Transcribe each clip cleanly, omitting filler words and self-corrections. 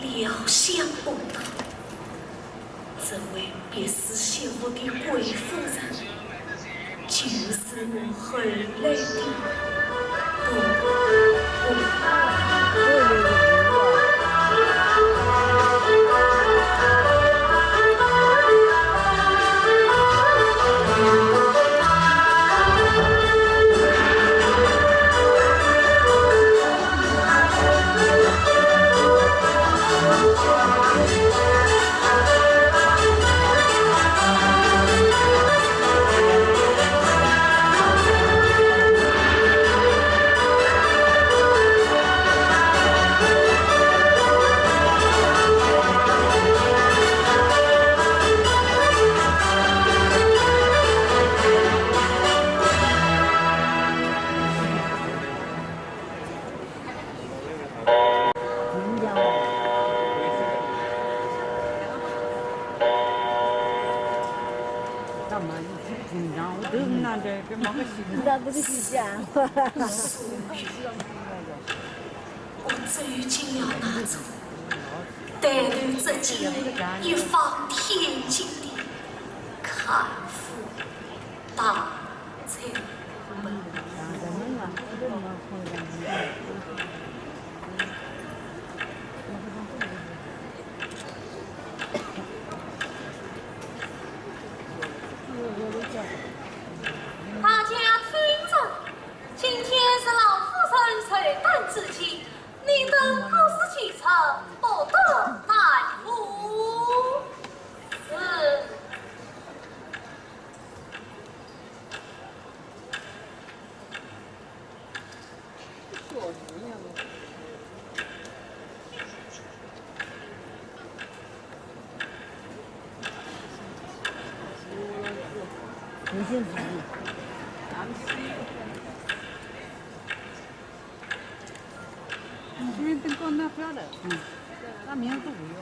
料想不到，这位别是媳妇的贵夫人，就是我儿来的那不是讲？我最近要拿走，带领这几位一方天津的看富大财门。大家听着，今天是老夫人垂诞之期，你等各司其职，不得怠忽。是。你先注意。今天灯光那漂亮，那明天都不要。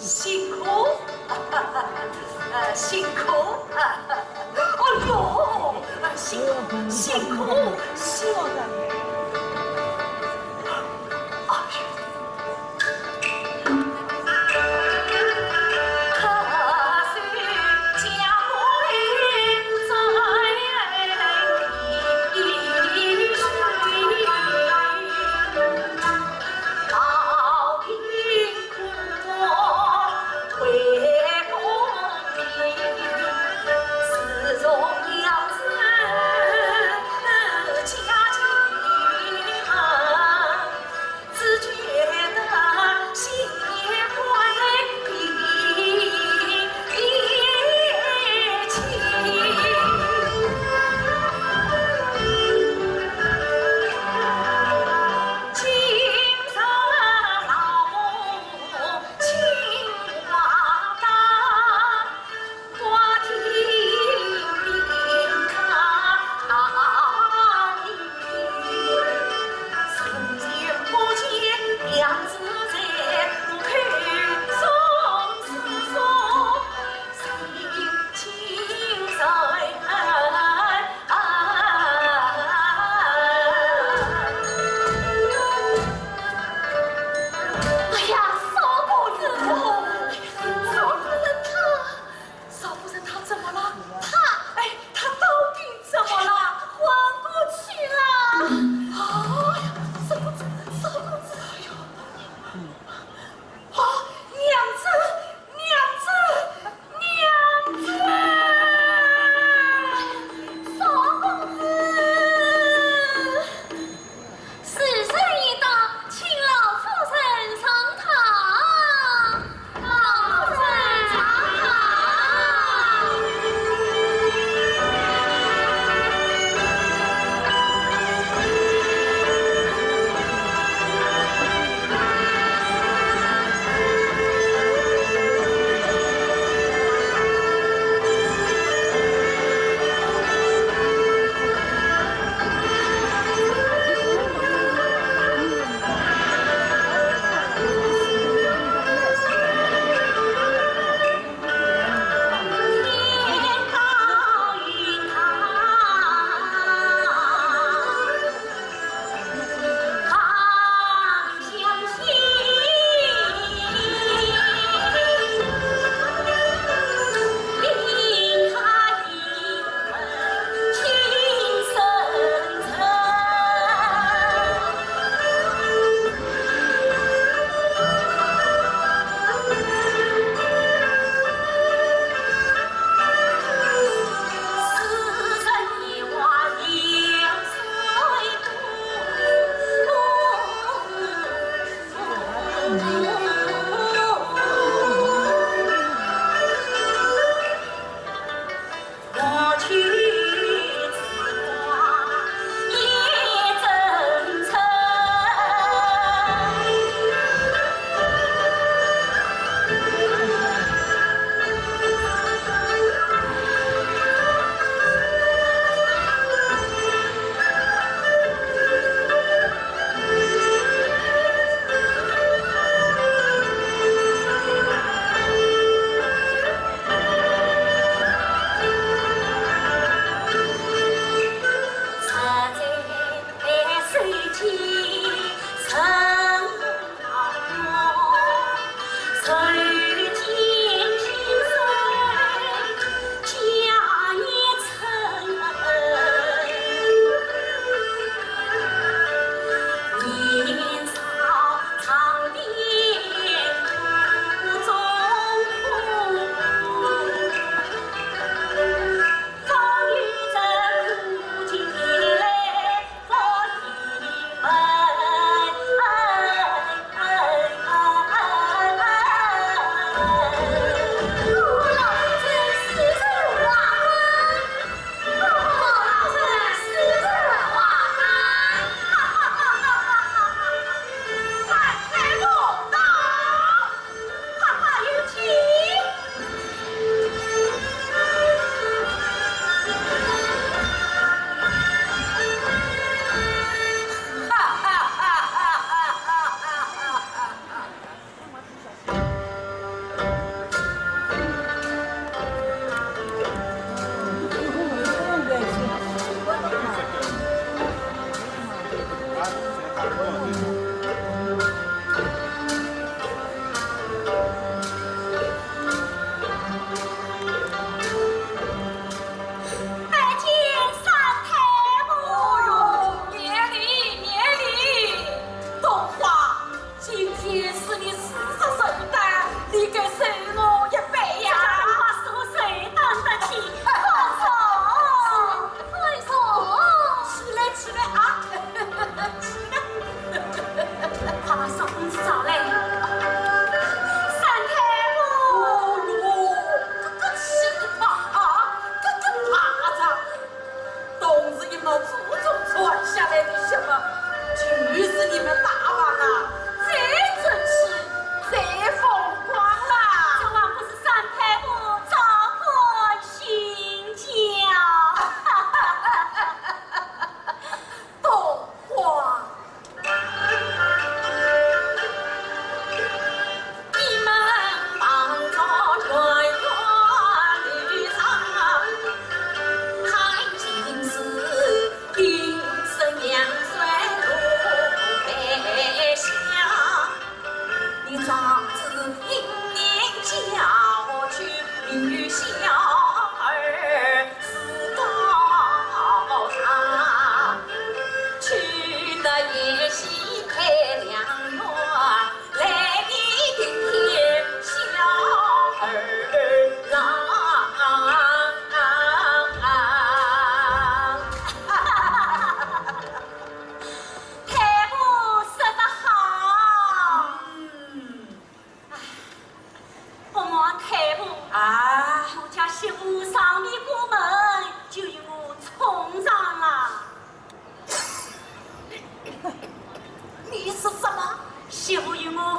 辛苦，辛苦，哎呦，辛苦，辛苦，辛苦。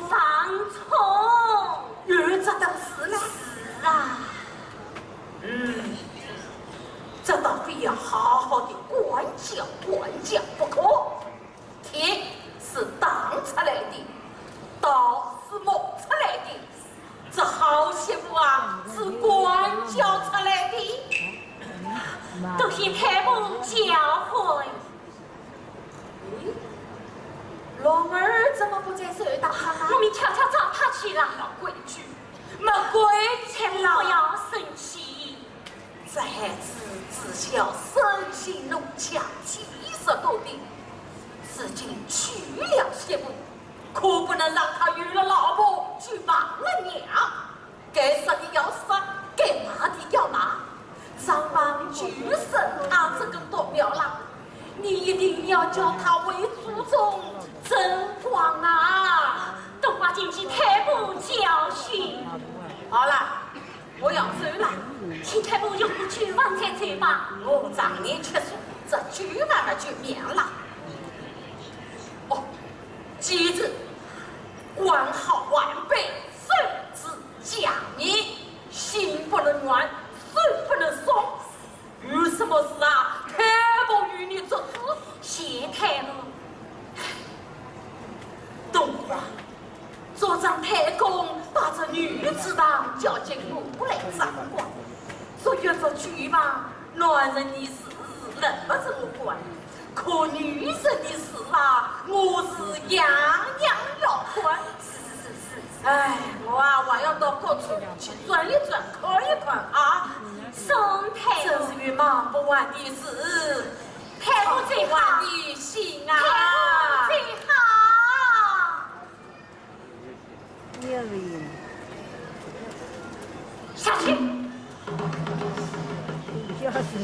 放纵，有这等事呢？是啊，这倒非要好好的管教不可。铁是当出来的，刀是磨出来的，这好媳妇啊是管教出来的。都请太母教诲。龙儿怎么不在手打？我们悄悄找他去了。老规矩，没规矩不要生气。这孩子自小生性弄强，气色多病，如今娶了媳妇，可不能让他遇了老婆就忘了娘。该杀的要杀，该骂的要骂。上王举身，他这个夺苗郎，你一定要叫他为祖宗争光啊！都把进去太母教训。好了，我要走了。请太母用句饭再走吧。我让你吃素，这句饭儿就免了。哦，记住，管好晚辈，甚至讲你，心不能软，水不能松。有什么事啊，太母与你做主。谢太母。冬花，做张太公把这女子当叫进屋来掌管，说约着去吧，男人的事认不着我管，可女人的事啊，我是样样要管。是。哎，我要到各处去转一转，看一看啊。宋太真母，是与忙不完的事，太母最好，完的心啊！太母最好。叶里下去。笑死你！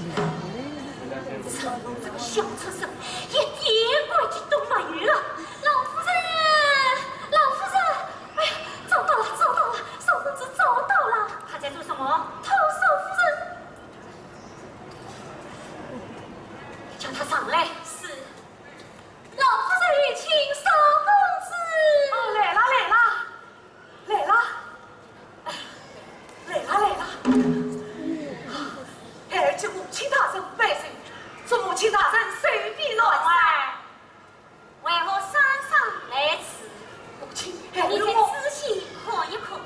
这个小畜生一点规矩都没有了。老夫人，老夫人，哎呀，找到了，少公子找到了。他在做什么？偷少夫人。叫他上来。是。老夫人请少公子。哦，来了。哎，这母亲大人万岁！这母亲大人随便来哎，为我山上来迟。母亲，你再仔细看一看，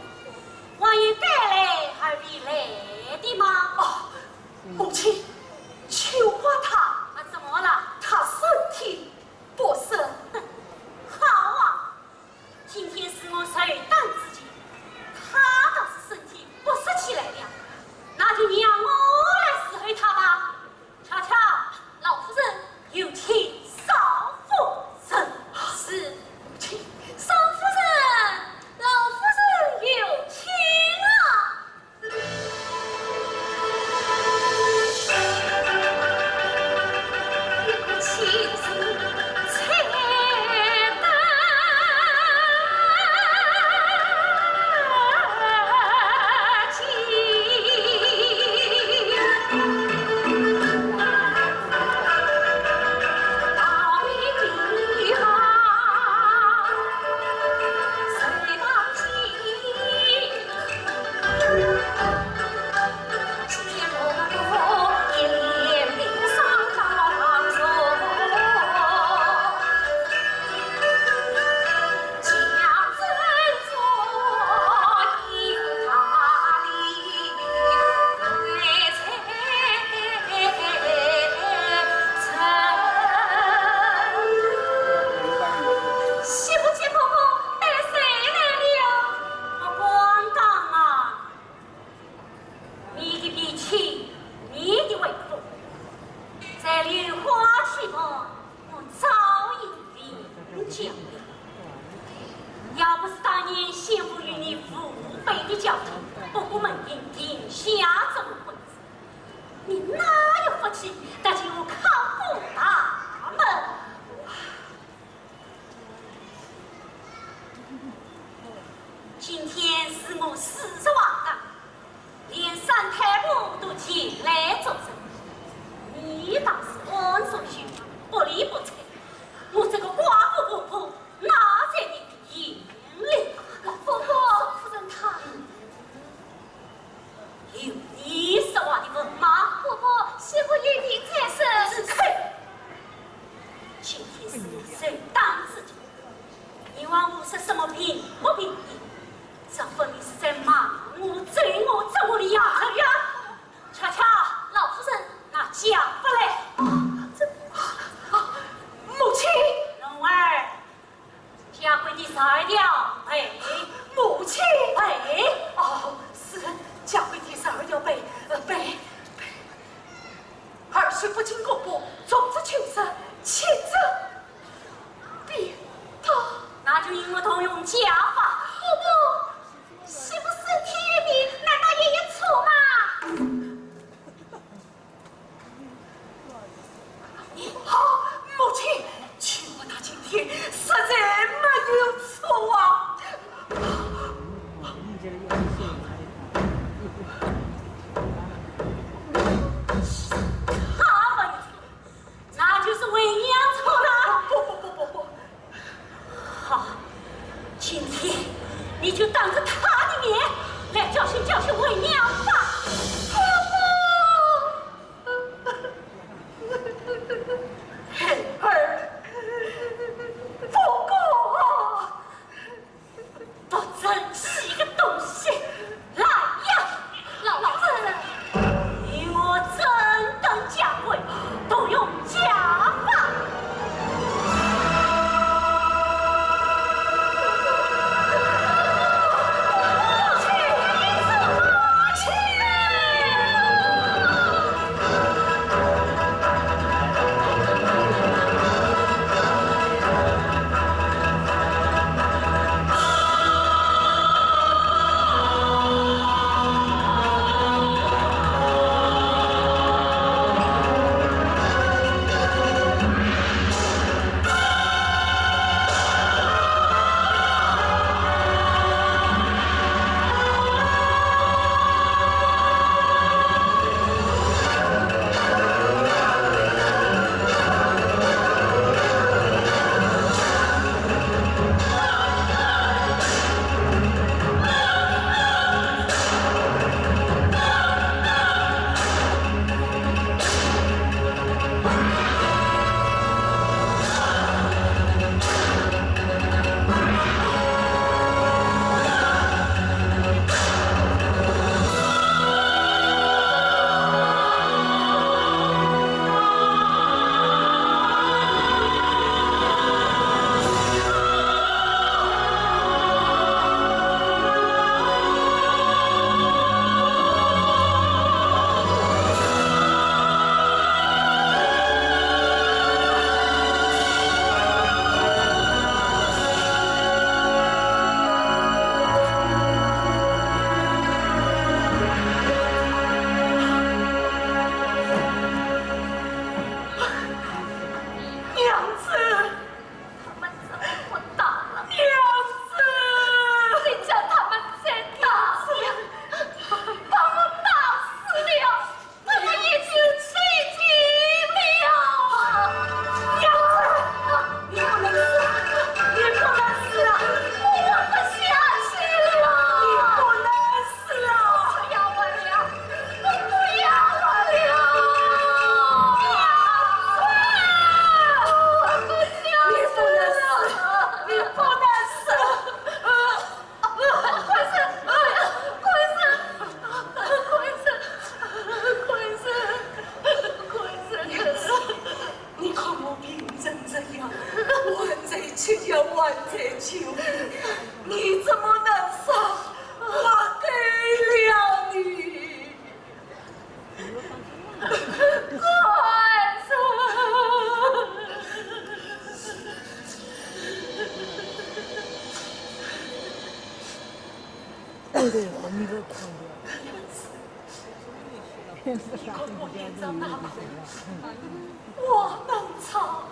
王爷带来而必来的吗？哦，母亲，求夸他，啊，怎么了？他身体不适。好啊，今天是我首当之节，他倒是身体不适起来了，那就让我来伺候他吧。瞧瞧，老夫人有请少夫人。是，母亲，少夫人，老夫人有请啊。有请菜单大为地行，谁当心？见我一脸冰霜当手，将真做一大礼，对媳妇接婆婆带谁来了？我咣当啊！你的鼻气，你的胃腹，在榴花期旁，我早已领教了。要不是当年先父与你父辈的交情，不顾门庭定下这门婚子，你哪有福气得进我康府大门？今天是我40万的，连三太婆都前来作证，你倒是安所许，不理不睬，我这个寡妇婆婆哪在你的眼里？你就当着他的面来教训教训为娘吧。儿，不过不珍惜个东西，来呀，老子与我怎等家规，都用家法。对，你给看的。我能操，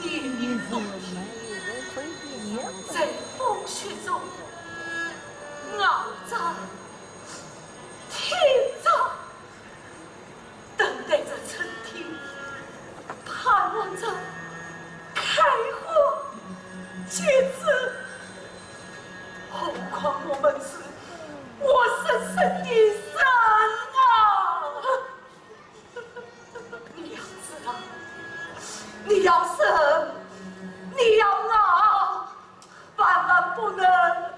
你在风雪中熬着、挺着，等待着春天，盼望着开花结籽。何况我们是活生生的人啊！你要是啊，你要生，你要闹，万万不能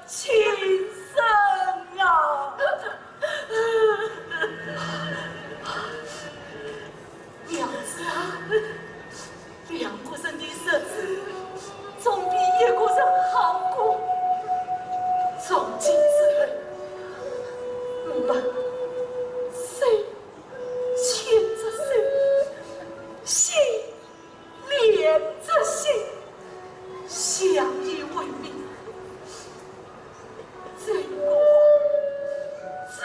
轻生啊！娘子啊，两个人的日子总比一个人好过。从今之后，我们手牵着手，心连着心，相依为命。这个风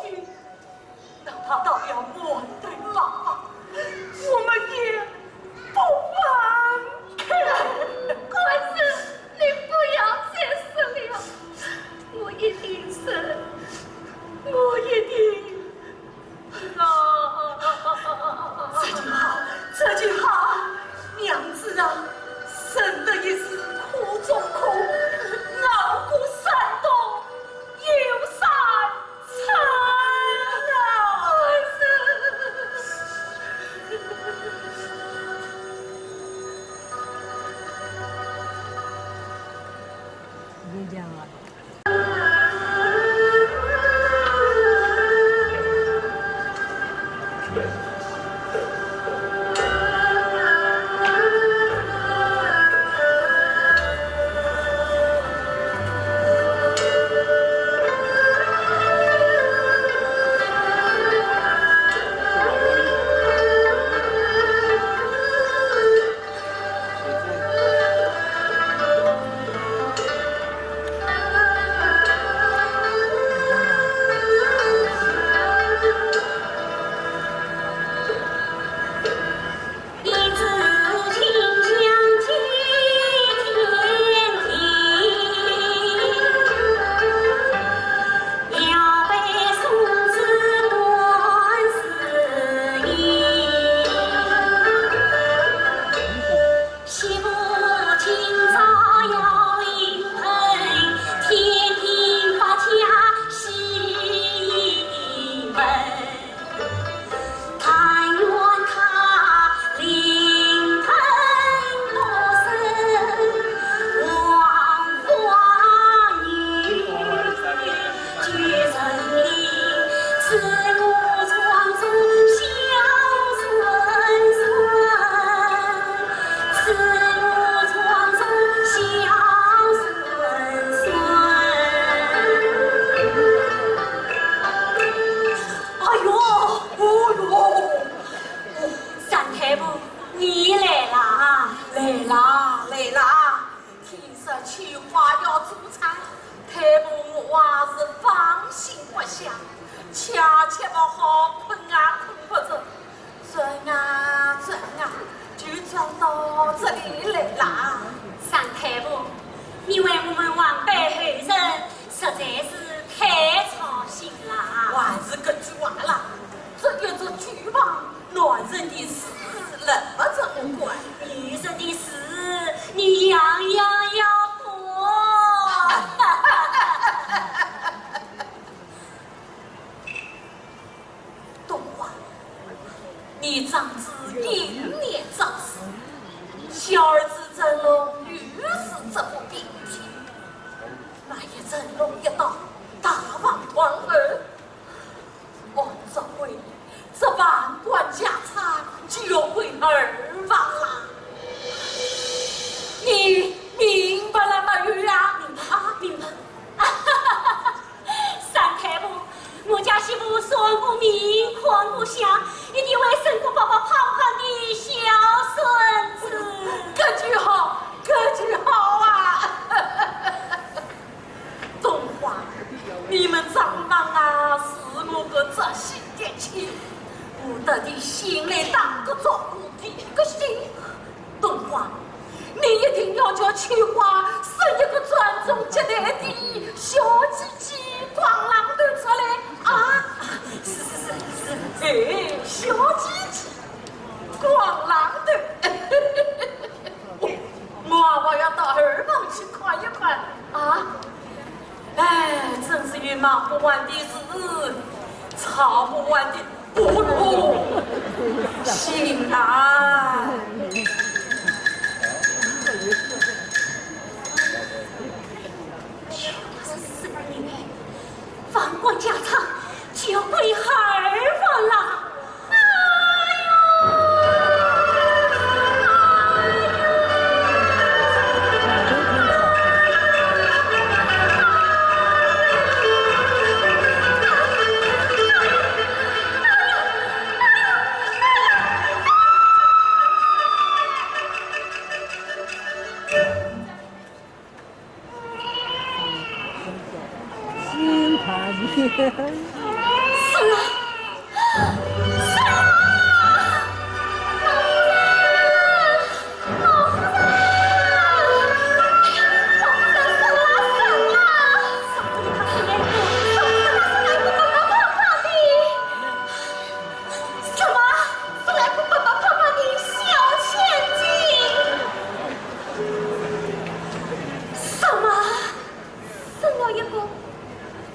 雨，哪怕到了末代爸爸，我们也不分开。官司，你不要解释了。讲啊。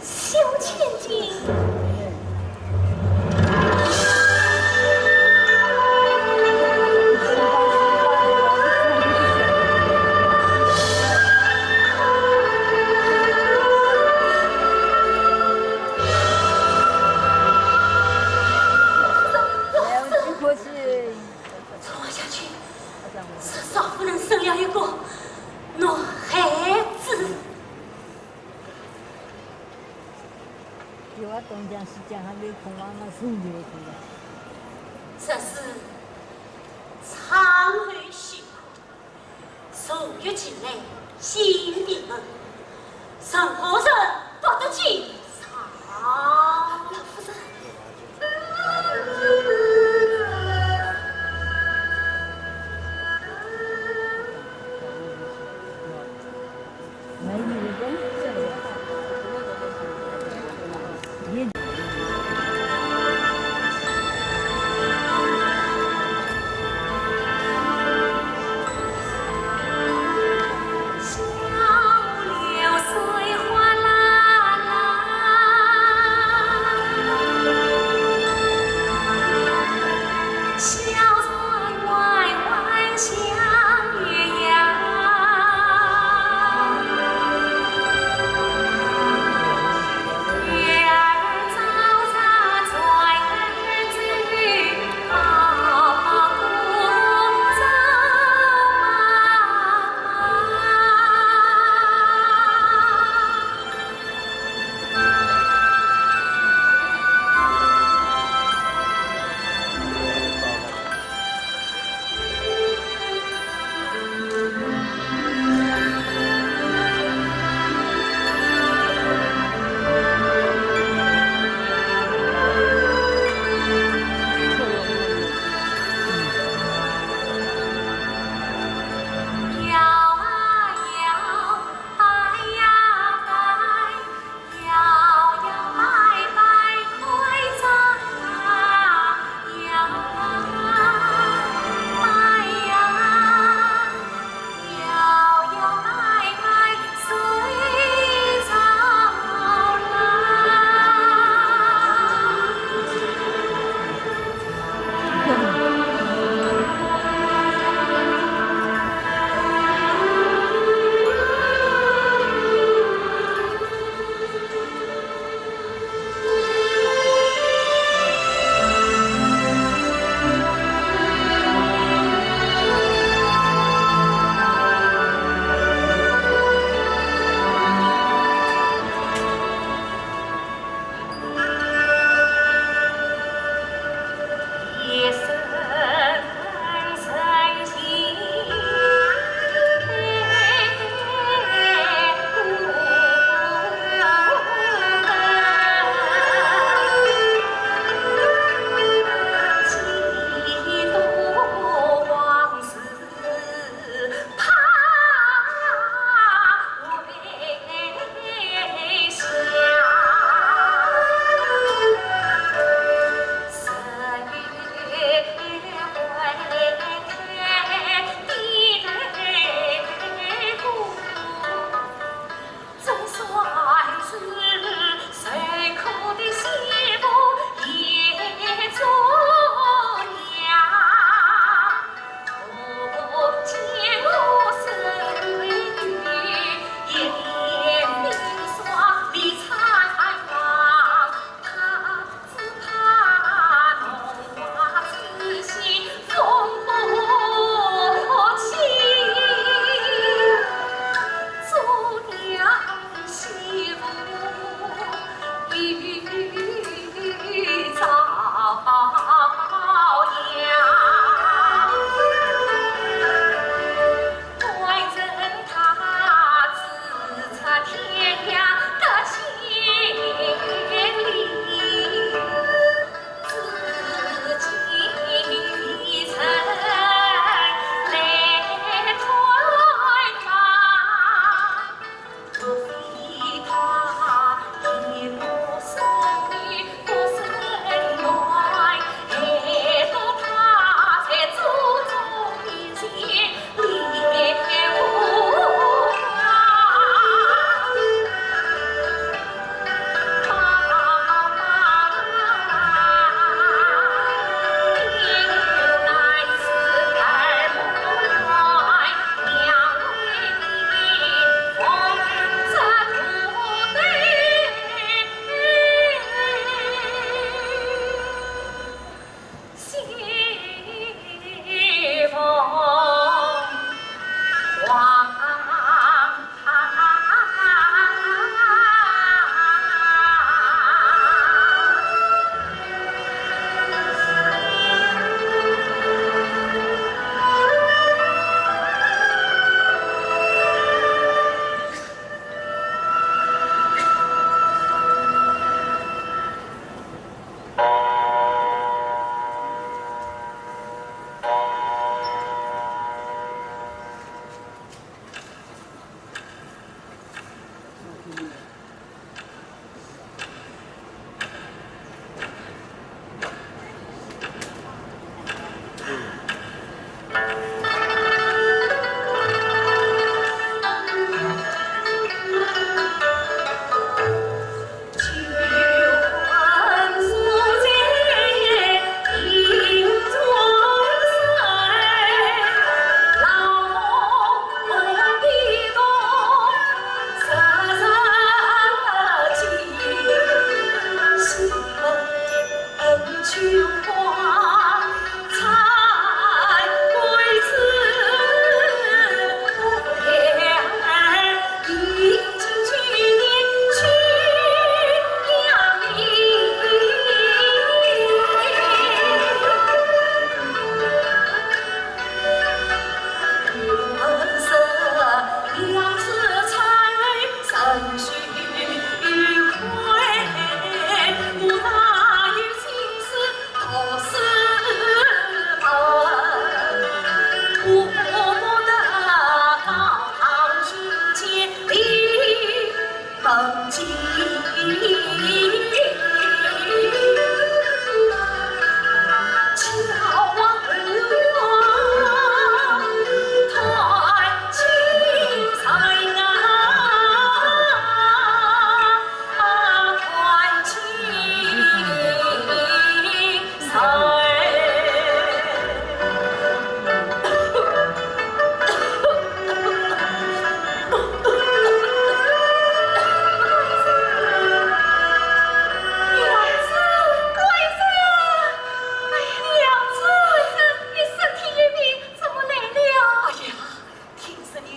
小千金。我孩子。有啊，东江西江还没空啊，那送你了，这是沧海辛苦，数月进来心病人，任何人不得进场。老夫人。美女的东西。也。我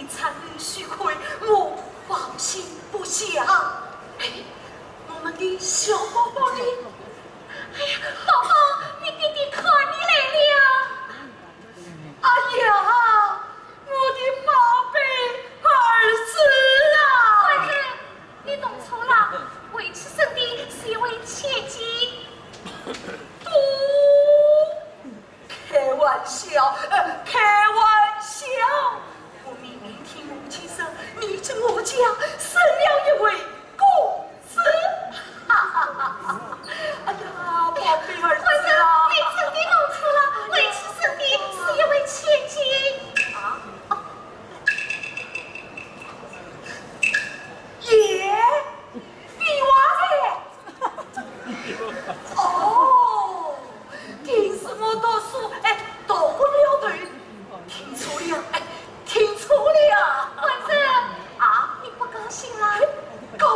你参与许亏，我放心不下。哎，我们的小宝宝呢？哎呀，宝宝，你弟弟看你来了。哎呀，我的宝贝儿子啊！乖子，你弄错了，维持圣地是一位千金。不，开玩笑，开玩笑！我明明听母亲说，你在我家生了一位公子，哈哈哈哈！哎呀，宝贝儿乖子，子啊！你真的弄错了，维持圣地是一位千金。啊！耶，比娃子！哦，听什么读书？哎，读不了对，听错了，哎，听错了。乖子，啊，你不高兴了？高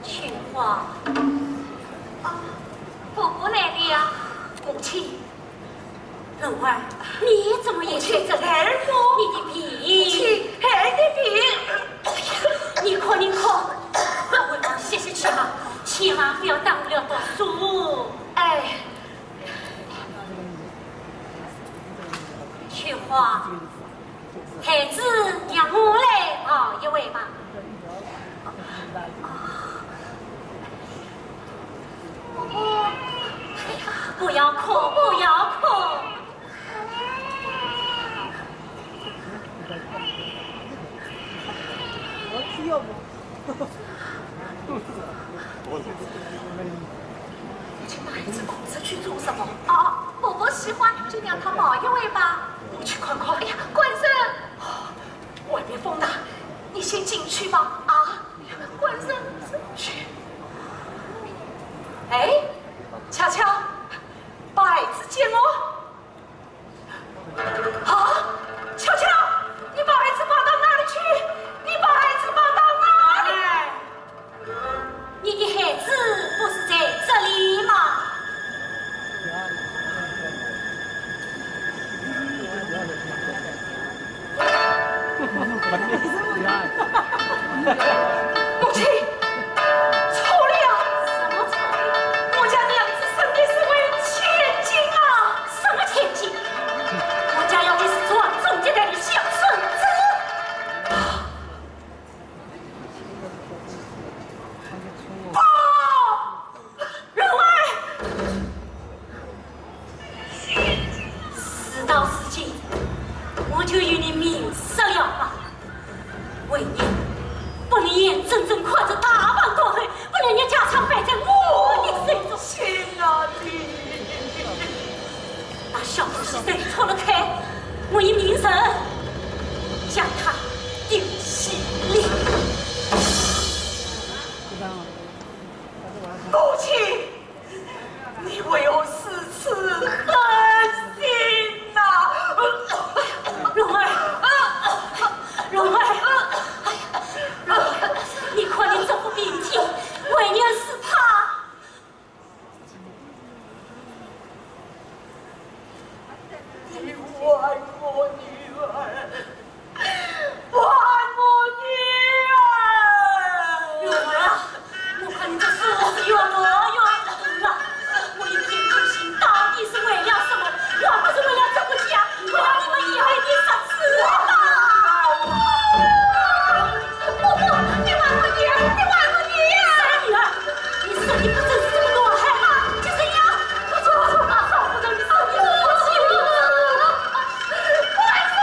青花，婆婆来了。母亲，蓉儿，你怎么也去这里？你的病，孩的病，你可，我为忙歇歇去吧，千万不要耽误了读书。哎，青花，孩子让我来抱一位吧。不要哭，不要哭。我需要不？去买一只公子去做什么？婆婆喜欢，就让她抱一位吧。我去看看。哎呀，官生，外面风大，你先进去吧。官生，去。哎，巧巧，把孩子接我。巧巧，你把孩子抱到哪里去？你把孩子抱到哪里？你的孩子不是在这里吗？母亲，错了！什么错了？我家娘子生的是位千金啊！什么千金？我家要的是传宗接代的小孙子。不，蓉儿，事到如今，我就与你明说了吧。为你不能眼睁睁看着大棒夺回，不能让家常败在我的手中。亲爱的，那小子是谁错了开？我以名声将他丢西里。母亲，你为我四次狠心呐！蓉儿，蓉儿。你看你这副病体，为娘是怕。你还我女儿，还我女儿！蓉儿啊，我看你这说是越来越狠了。我一片苦心，到底是为了什么？若不是为了这个家，我让你们以后的杀死吧！你玩我女儿！你玩我女儿！傻女儿，你说你不正是这么多害吗？就是要，我就说少不着你手里的东西。官生，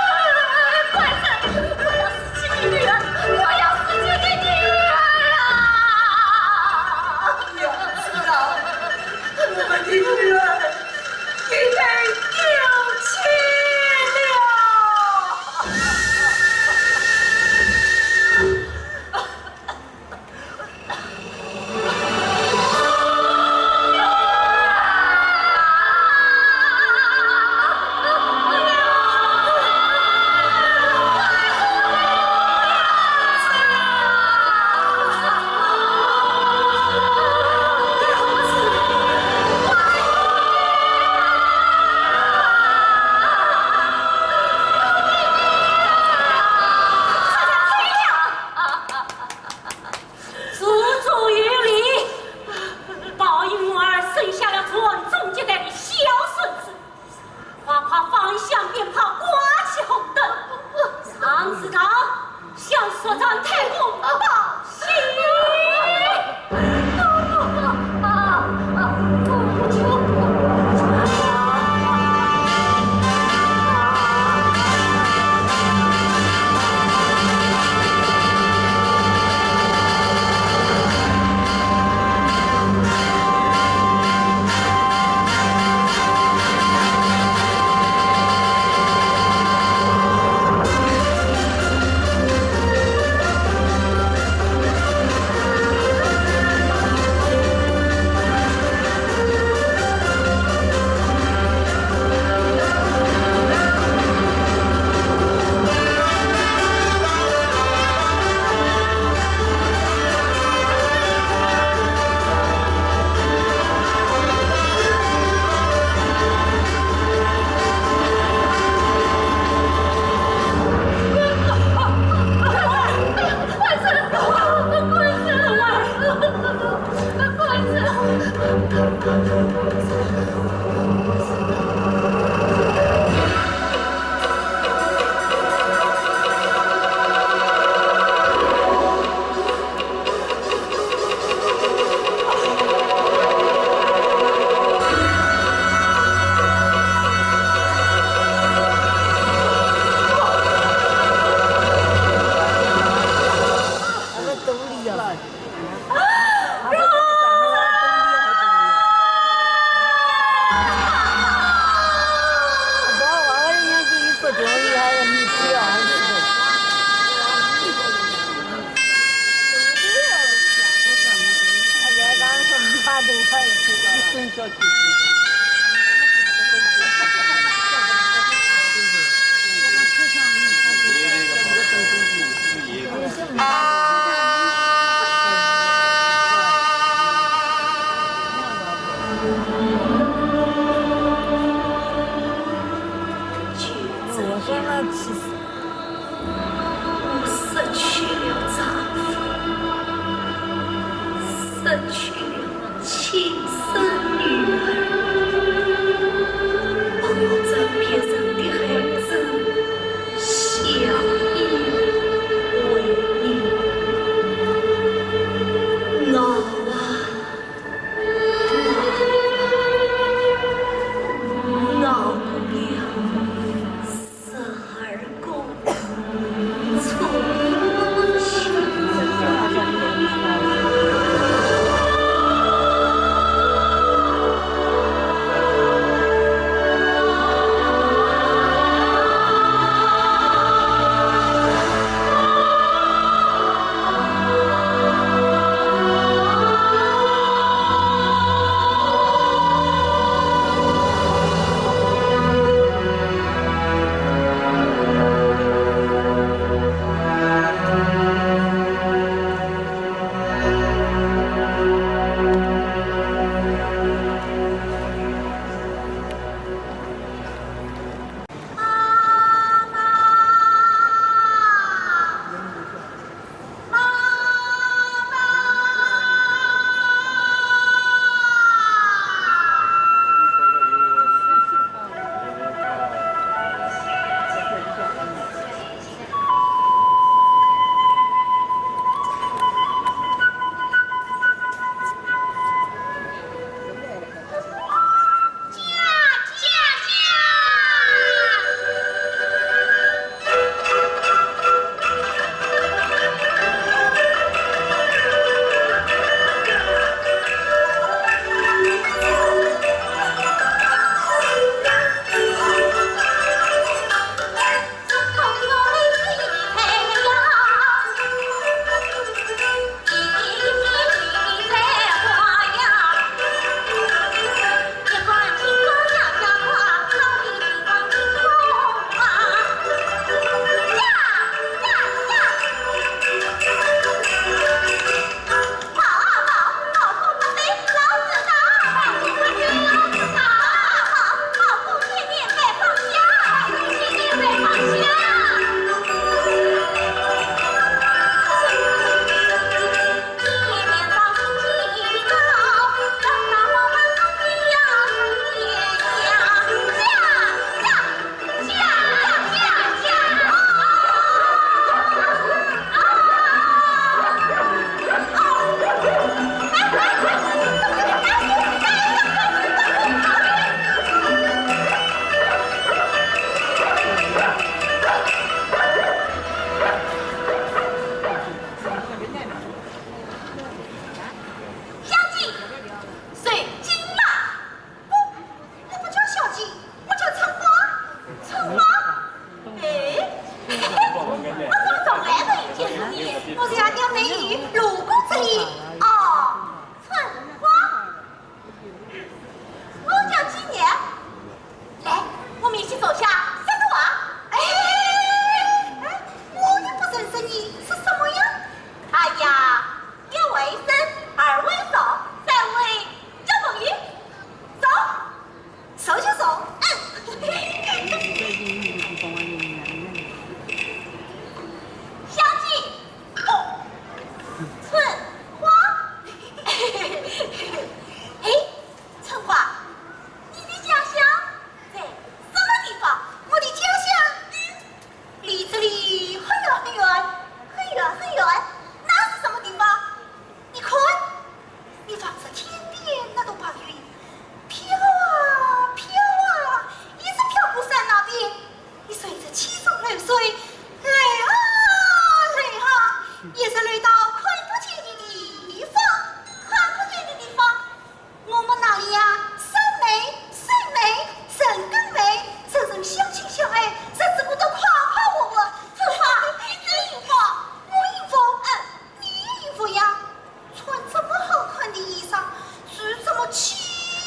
小区。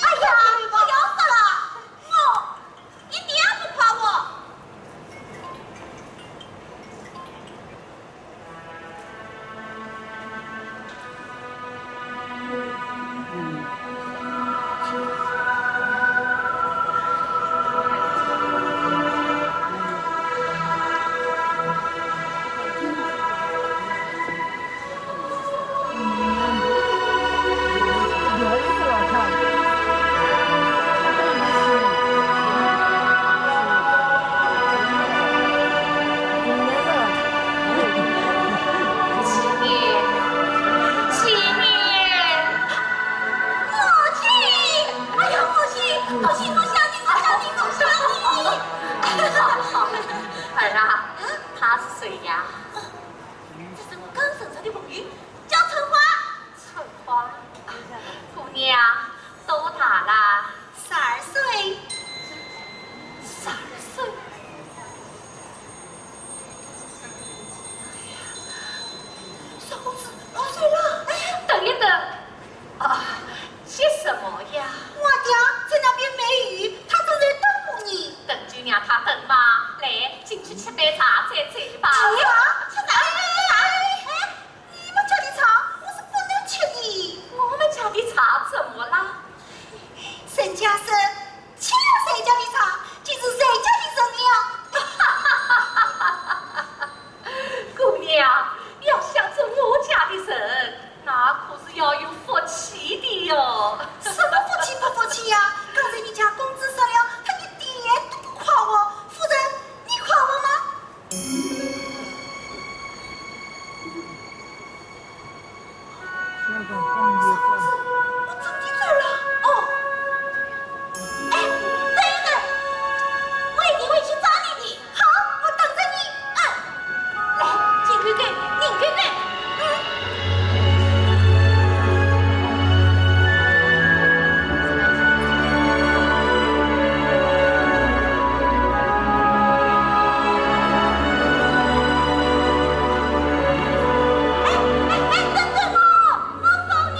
哎呀，岁呀？这是我刚生出的朋友，叫春花。春花，姑娘多大啦12岁。12岁。小公子2岁了。哎呀，等一等，啊，接什么呀？我爹在那边梅雨，他正在等你。等就让他等嘛，来，进去吃杯茶再走吧。吃茶？吃茶？哎，你们家的茶我是不能吃的。我们家的茶怎么啦？沈家生吃了谁家的茶，就是谁家的人了。姑娘，要想做我家的人，那可是要有福气的哟。什么福气不福气呀？刚才你家公子说了，他一点都不夸我。夫人，你夸我吗？那个光月光。我怎么醉了？哦，哎，等一等，我一定会去找你的。好，我等着你。来，进去给，拧给给。哎，等等我，我帮你。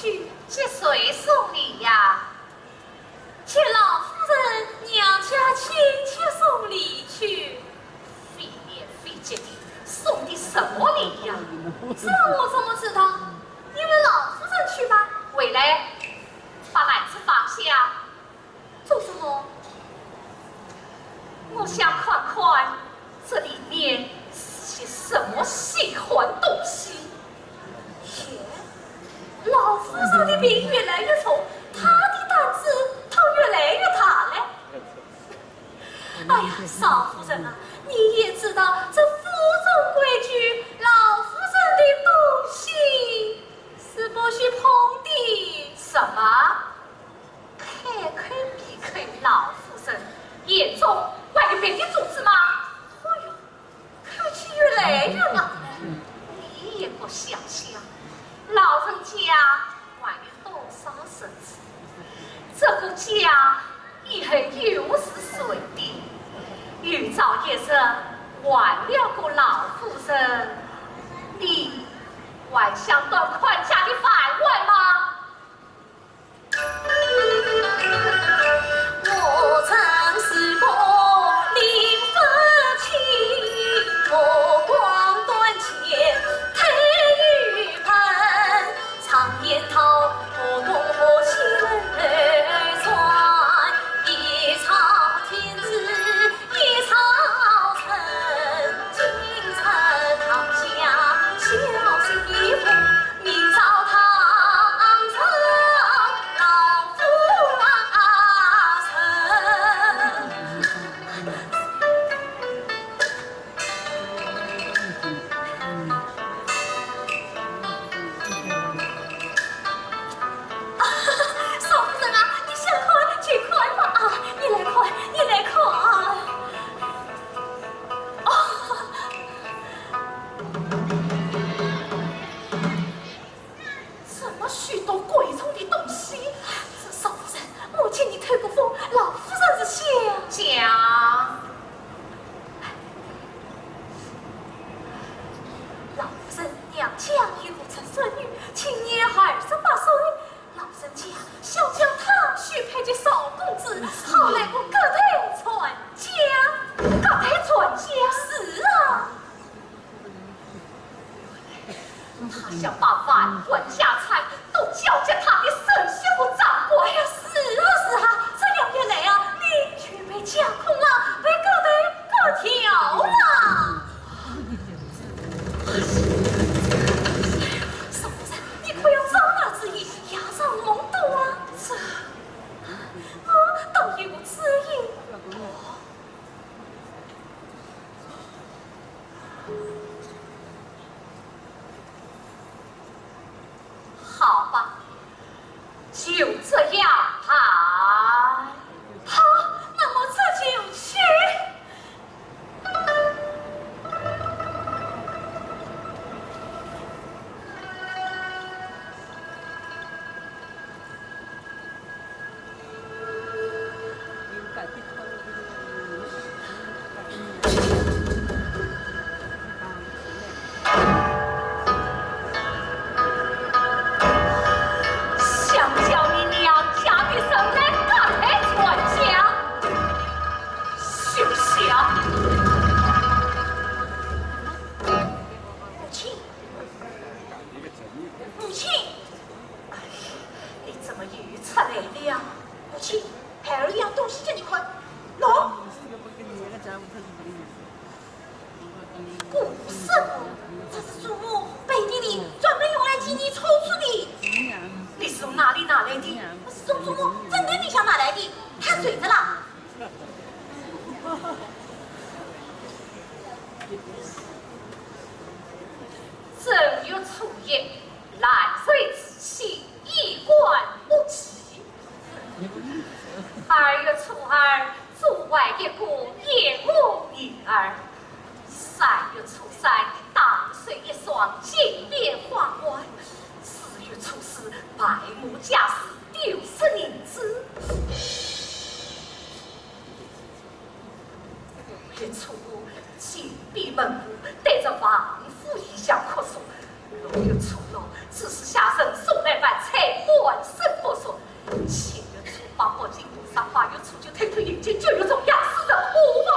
去接谁送礼呀？且老夫人娘家亲切送礼去，费脸费劲的送的什么礼呀？这我怎么知道？你们老夫人去吧。回来，把篮子放下。做什么？我想看看这里面是些什么喜欢东西。天，老夫人的病越来越重，她的胆子倒越来越大了。哎呀，少夫人啊，你也知道这府中规矩，老夫人的东西是不许碰的。什么？开避开老夫人眼中还有别的主子吗？哎呦，看起越来越冷了。你也不想想，老人家还有多少日子？这个家也很60岁的，预早也是还了个老夫人，你还想断宽家的饭碗吗？我曾是个临风情，目光短浅，推玉盘，常言道不懂我心酸，一朝天子一朝臣，今晨堂下小媳妇，明早堂上老夫少夫人啊，你想看去看吧啊！你来看，你来看啊！哦，这么许多贵重的东西，这少夫人，我见你透过风，老夫人是讲，老夫人娘家已不成孙女，今年28岁。老人家想将他许配给少公子，好来个隔代传家。隔代传家。是啊，他想把饭碗家产都交给他的孙媳妇掌管。是啊，这样一来啊，你却被架空了，被各挑了。少夫人，你可要张大之意，压上蒙堵啊！倒有此意。好吧，就这样吧。好，那么这就去。想叫你娘家的人来隔代传家，休想！母亲，母亲，哎，你怎么又出来了？母亲，孩儿一样东西叫你看，喏，古圣母，这是祖母背地里专门用来替你抽出的。你是从哪里拿来的？我是从祖母正殿底下拿来的，看水的啦。正月初一，来水之喜，一贯不及。2月初2，主外一个夜幕女儿。3月初3，大水一双，金莲花冠。4月初4，百亩家事，丢失银子。5月初5，紧闭门户，对着王府一向哭诉。6月初6，只是下人送来饭菜。半生不说，前有出八宝金菩萨，八有出就推推引荐，就有种压死人无法。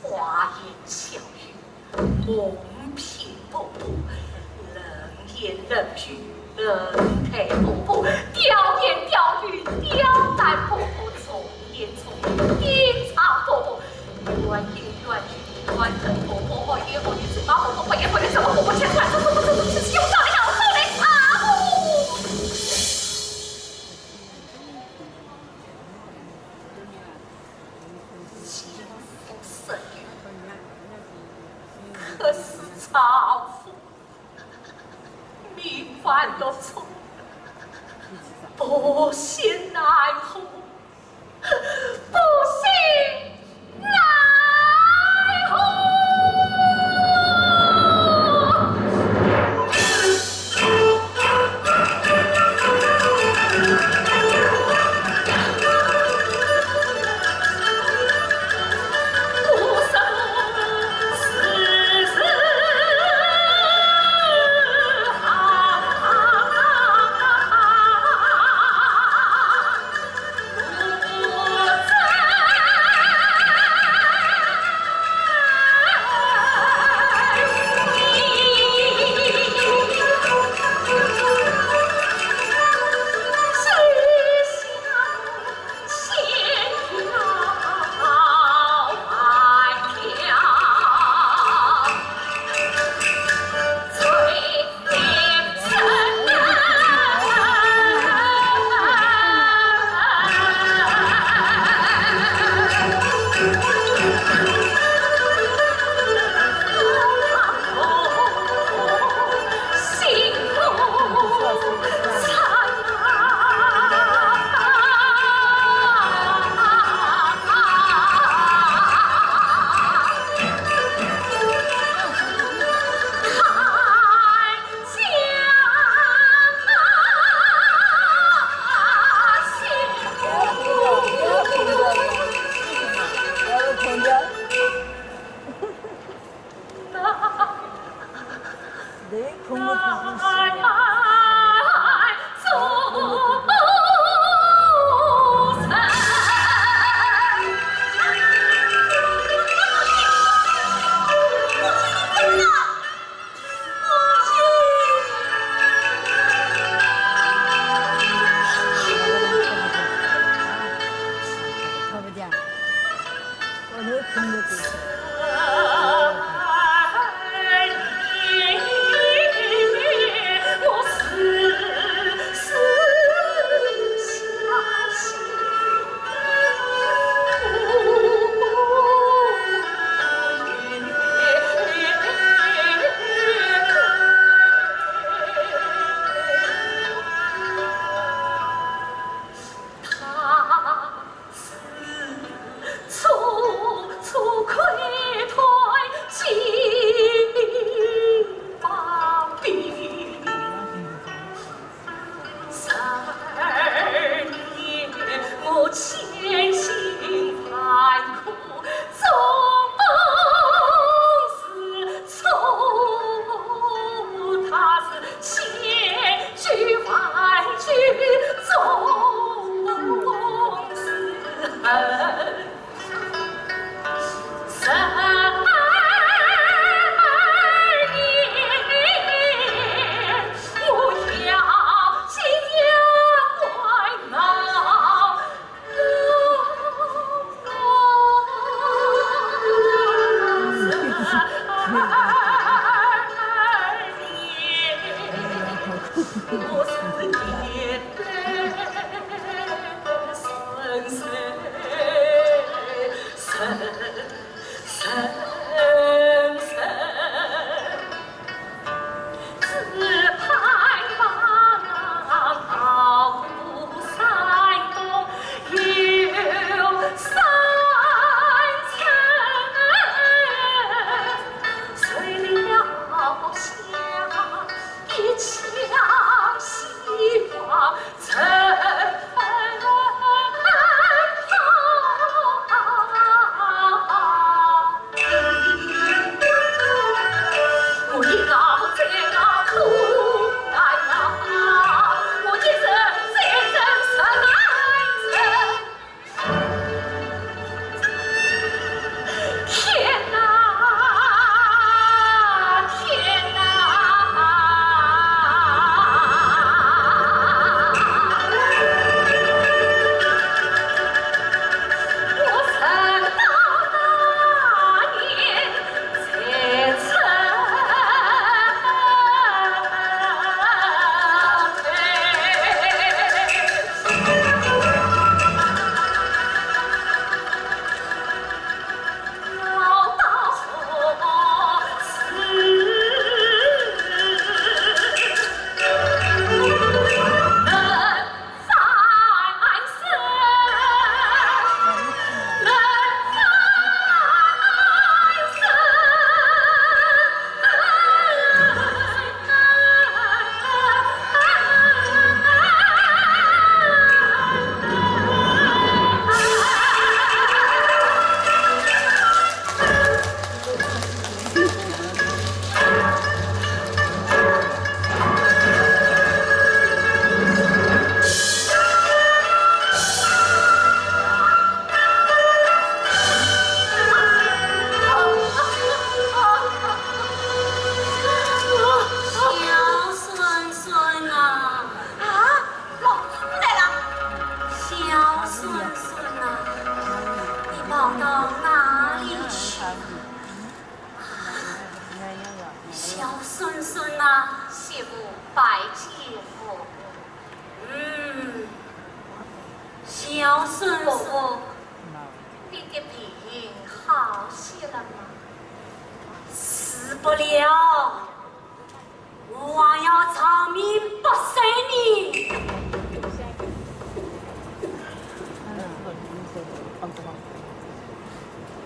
花言巧语，蒙骗婆婆，冷言冷语，冷态婆婆，刁言刁语，刁难婆婆，从言从语，阴藏婆婆，乱言乱语，乱整婆婆，好言好语，嘴巴婆婆，不言不语，什么婆婆，千万说说说说说，就是有道理，好道理啊！可是丈夫命犯了错，不幸奈何，不幸奈何。姐夫。小孙伯伯，你的病好些了吗？死不了，我要长命不生你。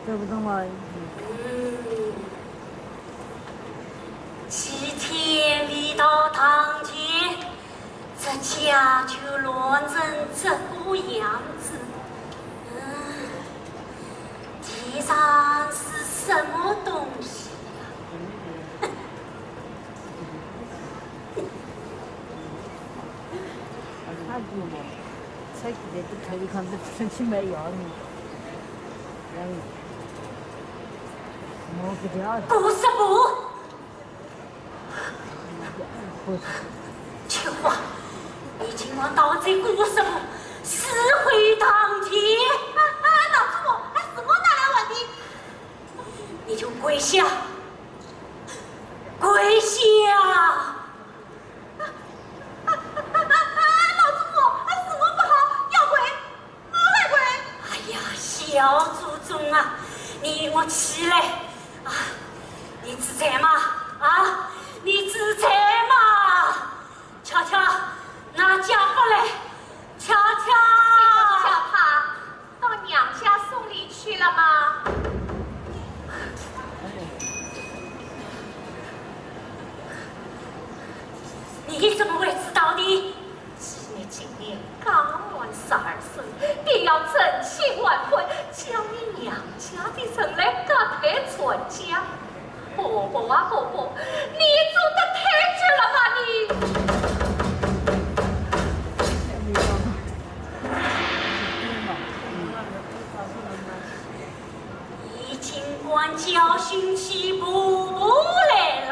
这不懂吗？几天未到堂前，这家就乱成这个样子。地上是什么东西呀？他就才记得这头一看不出去买药呢，我不掉。顾师傅，不是。去话，你今晚到这顾师傅死回堂前。老师傅，是我哪来问题？你就跪下，跪下！老师傅，是我不好，要跪，我来跪。哎呀，小祖宗啊，你我起来啊！你自在吗？啊，你自在吗？瞧瞧，拿家伙来，瞧瞧。小帕到娘家送礼去了吗？你怎么会知道的？你今年刚满12岁，便要整齐完婚，将你娘家的人来隔配传家。伯伯啊伯伯，你做得太绝了吧你！你尽管教训起伯伯来了。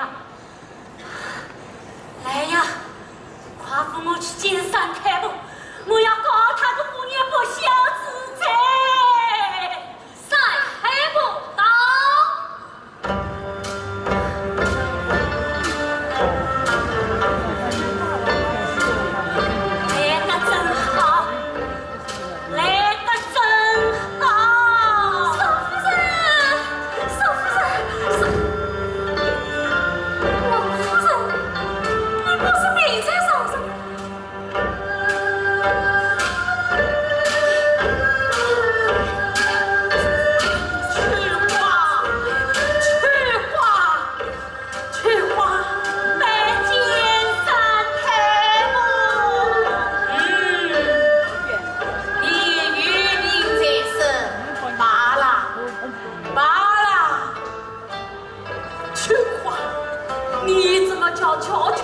来呀，快扶我去见三太婆，我要告他个妇女不孝之罪。三太婆到。来得真好，来得真好。少夫人，少夫人，老夫人，你不是病在床上？去话，拜见三太婆。你余命在身，罢了，罢了。去话，你怎么叫悄悄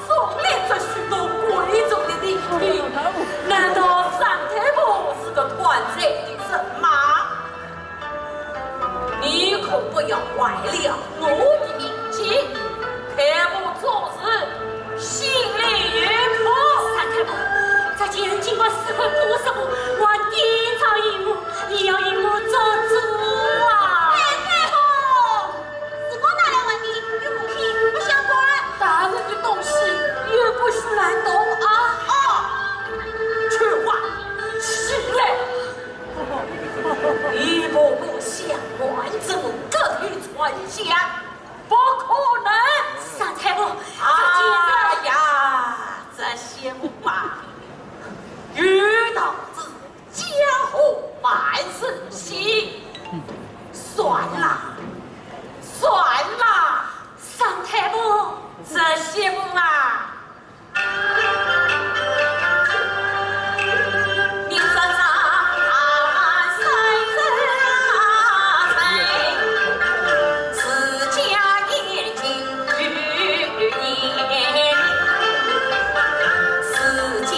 送来这许多贵重的礼品？难道三太婆是个团财的人马？你可不要坏了我的名节。太婆做事心里有谱。三太婆，这件人尽管死后不师傅，我典藏一幕，你要因我做主啊！太婆，是我哪来问你？与母亲不相关。大人的东西也不许来动啊！去话，起来！你伯伯想挽着我隔天传香，不可能！三太婆，哎呀，这些话啊，遇到子家后万事兴。算了，算了，三太婆，这些话啊。你说咱三人自家眼睛与眼，是今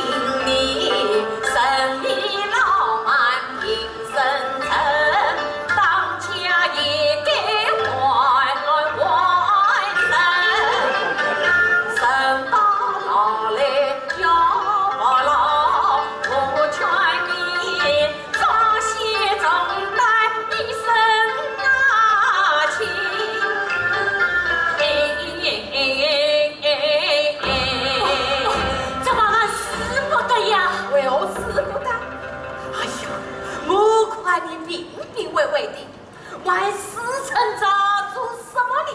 你生米老满平生沉，当家也该死成渣做什么呢？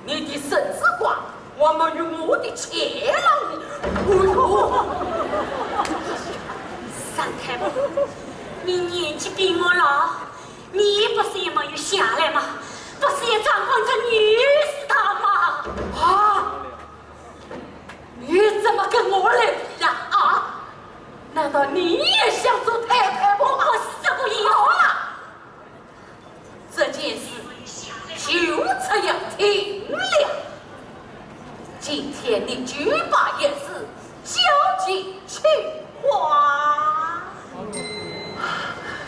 你的身子光，我们与我的妾郎呢？三太婆，你年纪比我老，你不是也没有下来吗？不是也掌管着女婿他吗？啊！你怎么跟我来比呀？啊！难道你也想做太太婆吗？我是这个意好思。了，这件事就这样停了。今天你举把言事交进去还。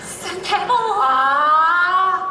三太婆，啊！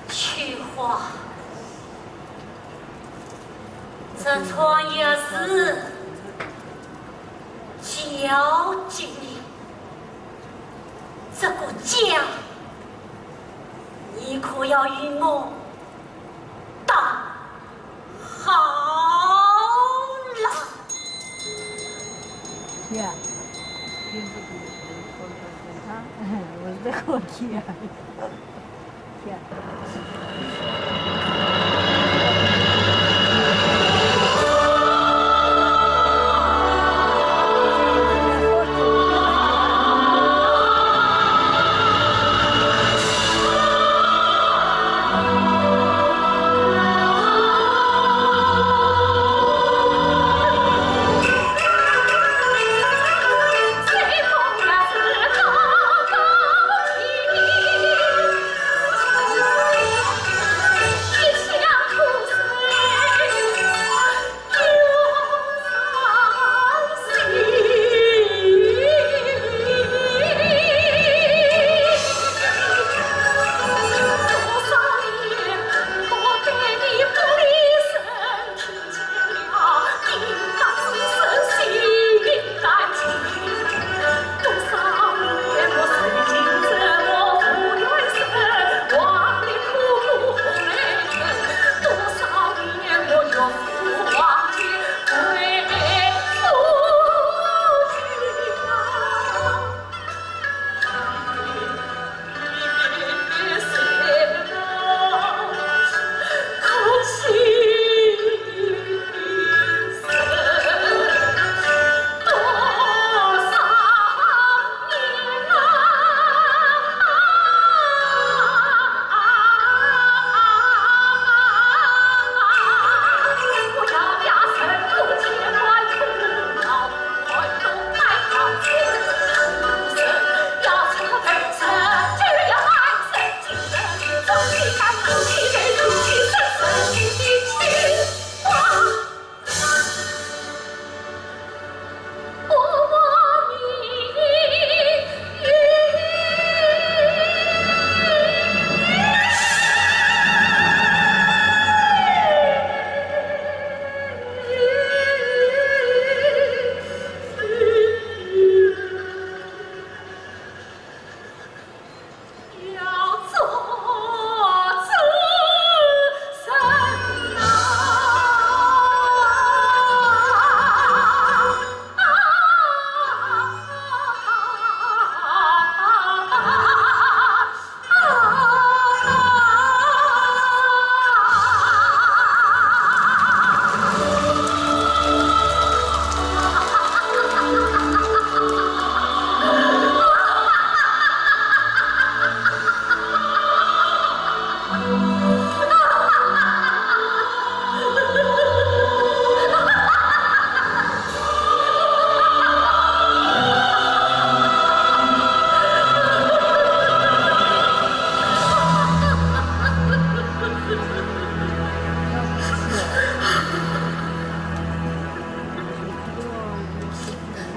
去花，这创业事交给你，这个家，你可要与我当好了。呀，并不是他，我是在过去啊。一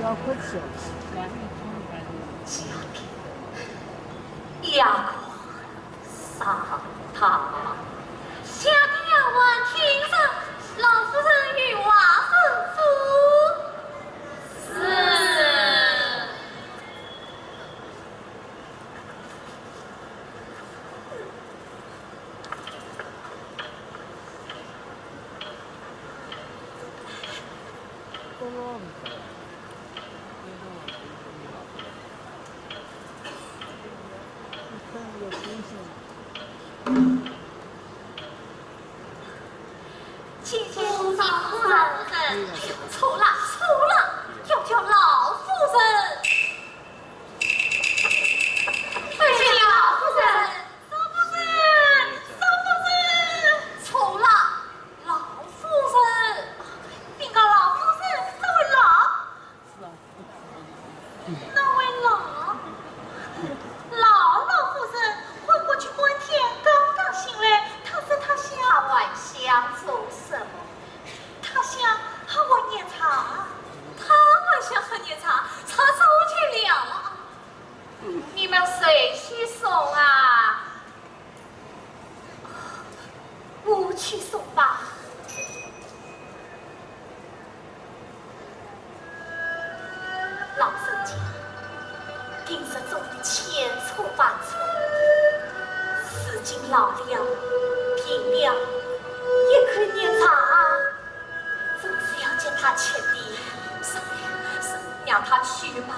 老可气了。阳光洒他，下地要问庭上，老夫人与娃吩咐。是。今天老夫人，错了，要叫老夫人。哎呀，老夫人，错了，老夫人，你个老夫人，那位老夫人，回过去关天，刚刚醒来，他说他下晚想做什么？他想喝年茶，他还想喝年茶，茶走去了。你们谁去送啊？我去送吧。老僧家，定是做的千错万错，如今老了，病了，也可以念茶啊。总是要见他前的，是让他去吧。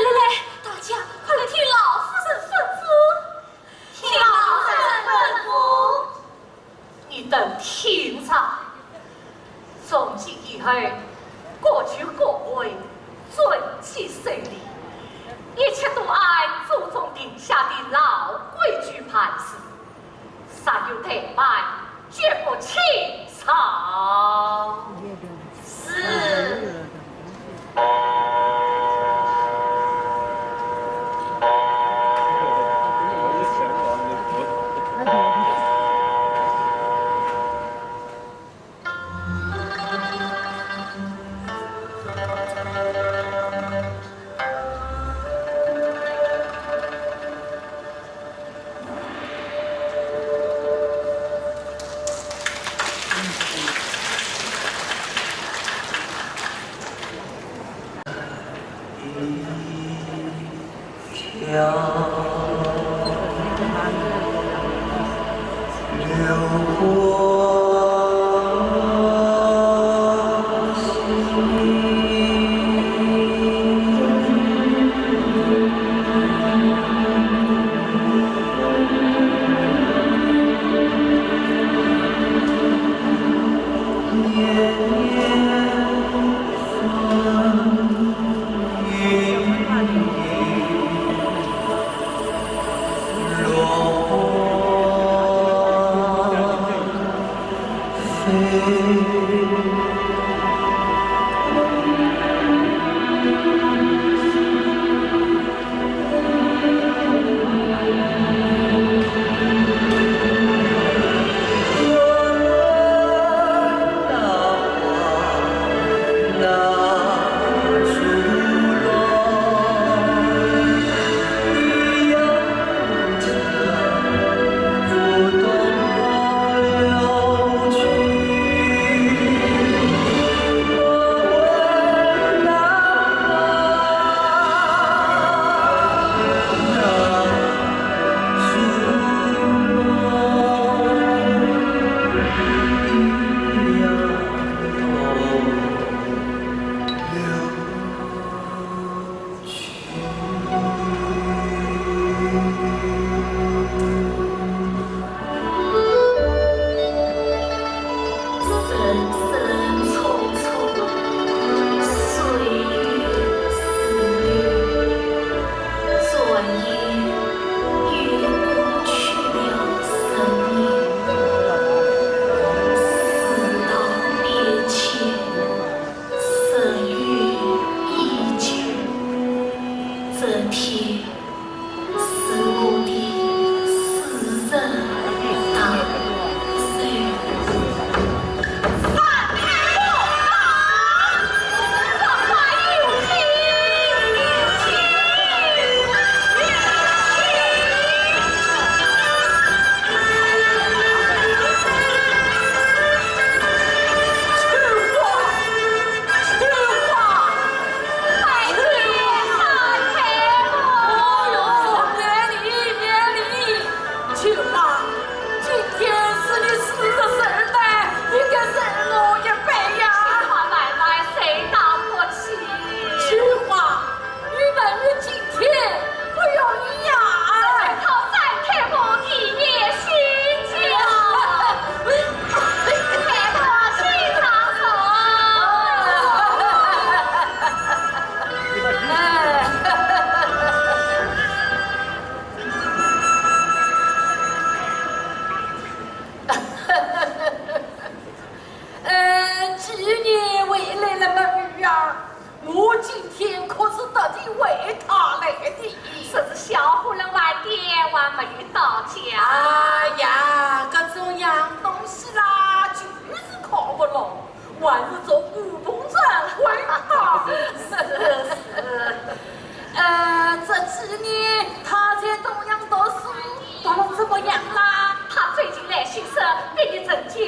来，大家快来听老夫人吩咐！听老夫人吩咐，你等听着。从今以后，各居各位，遵纪守礼，一切都按祖宗定下的老规矩办事。尚有怠慢，绝不轻饶。是。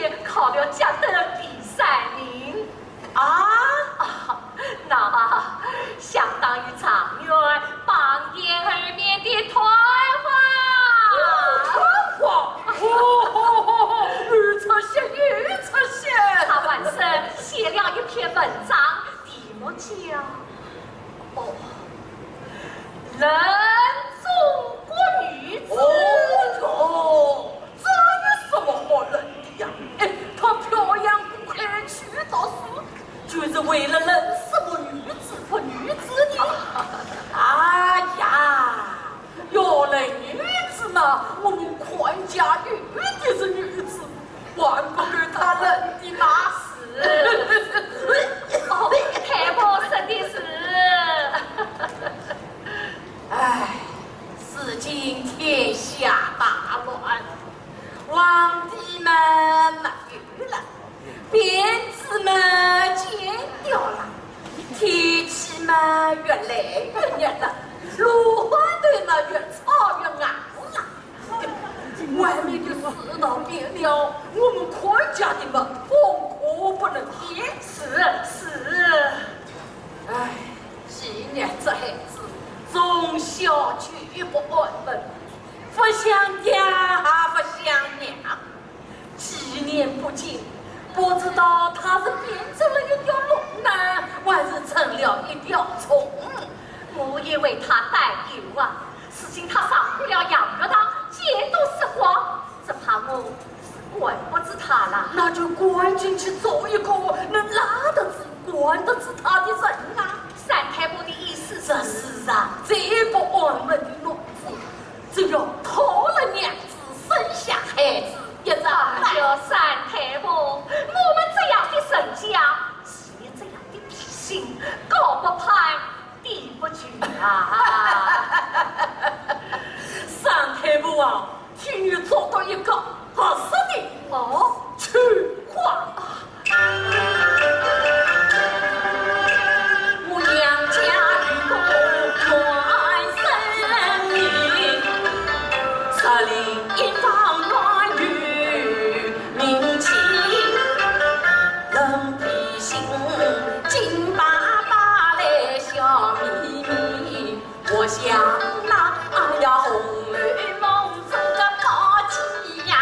且考了奖的比赛名啊，那么相当于长远帮燕儿面的团花。预测线，预测线。他晚上写了一篇文章，题目叫人中国女子。哦，这有什么好认的呀？哎，他漂洋过海去到此，就是为了认识我女子和女子呢。哎呀，要来女子嘛，我们宽家玉的是女子，还不给他认的吗？哦，太不实的是。唉，如今天下大乱，皇帝们没有了，辫子们剪掉了，天气嘛越来越热了，芦花队嘛越炒越硬了。外面的世道变了，我们宽家的嘛风可不能变。是。唉，今年这孩子从小就不安稳，不像爹不像娘，几年不见，不知道他是变成了一条龙呢，还是成了一条虫。我也为他担忧啊，如今他上不了养鹅堂，节度使皇，只怕我管不住他了。那就关进去做一个能拉得住、管得住他的人啊！三太婆的意思这世上最不安稳的女子，只有讨了娘子，生下孩子，一人哎呦，三太婆，我们这样的人家，既这样的脾性，高不攀，低不举啊！三太婆啊，替你找到一个合适的哦，去话。我娘家与公乱生命，设立一方乱语民情，人比心紧巴巴来笑眯眯，我想那呀红楼梦中的宝鸡呀。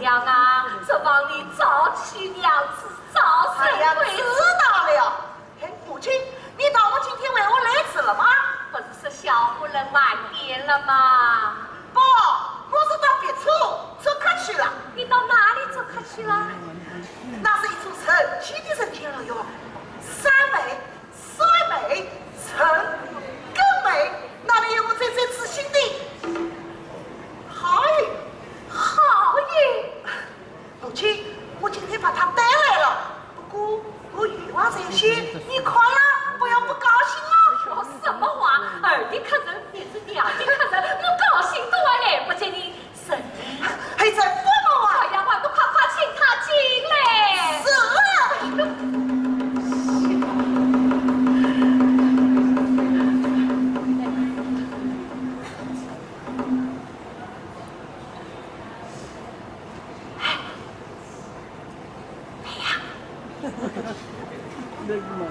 娘啊，这帮你早娶娘子，早生贵子。知道了。哎，母亲，你到我今天为我来迟了吗？不是说小夫人晚点了吗？不，我是到别处做客去了。你到哪里做客去了？那是一处神奇的人间乐园，山美、水美、城更美，那里有我最最痴心的好运。好运。母亲，我今天把他带来了，不过我欲望这些，你看了不要不高兴了。说什么话？儿的客人也是娘的客人，我高兴都还来不及你，神医还在不么啊？哎呀，还不快快请他进来！是。那么。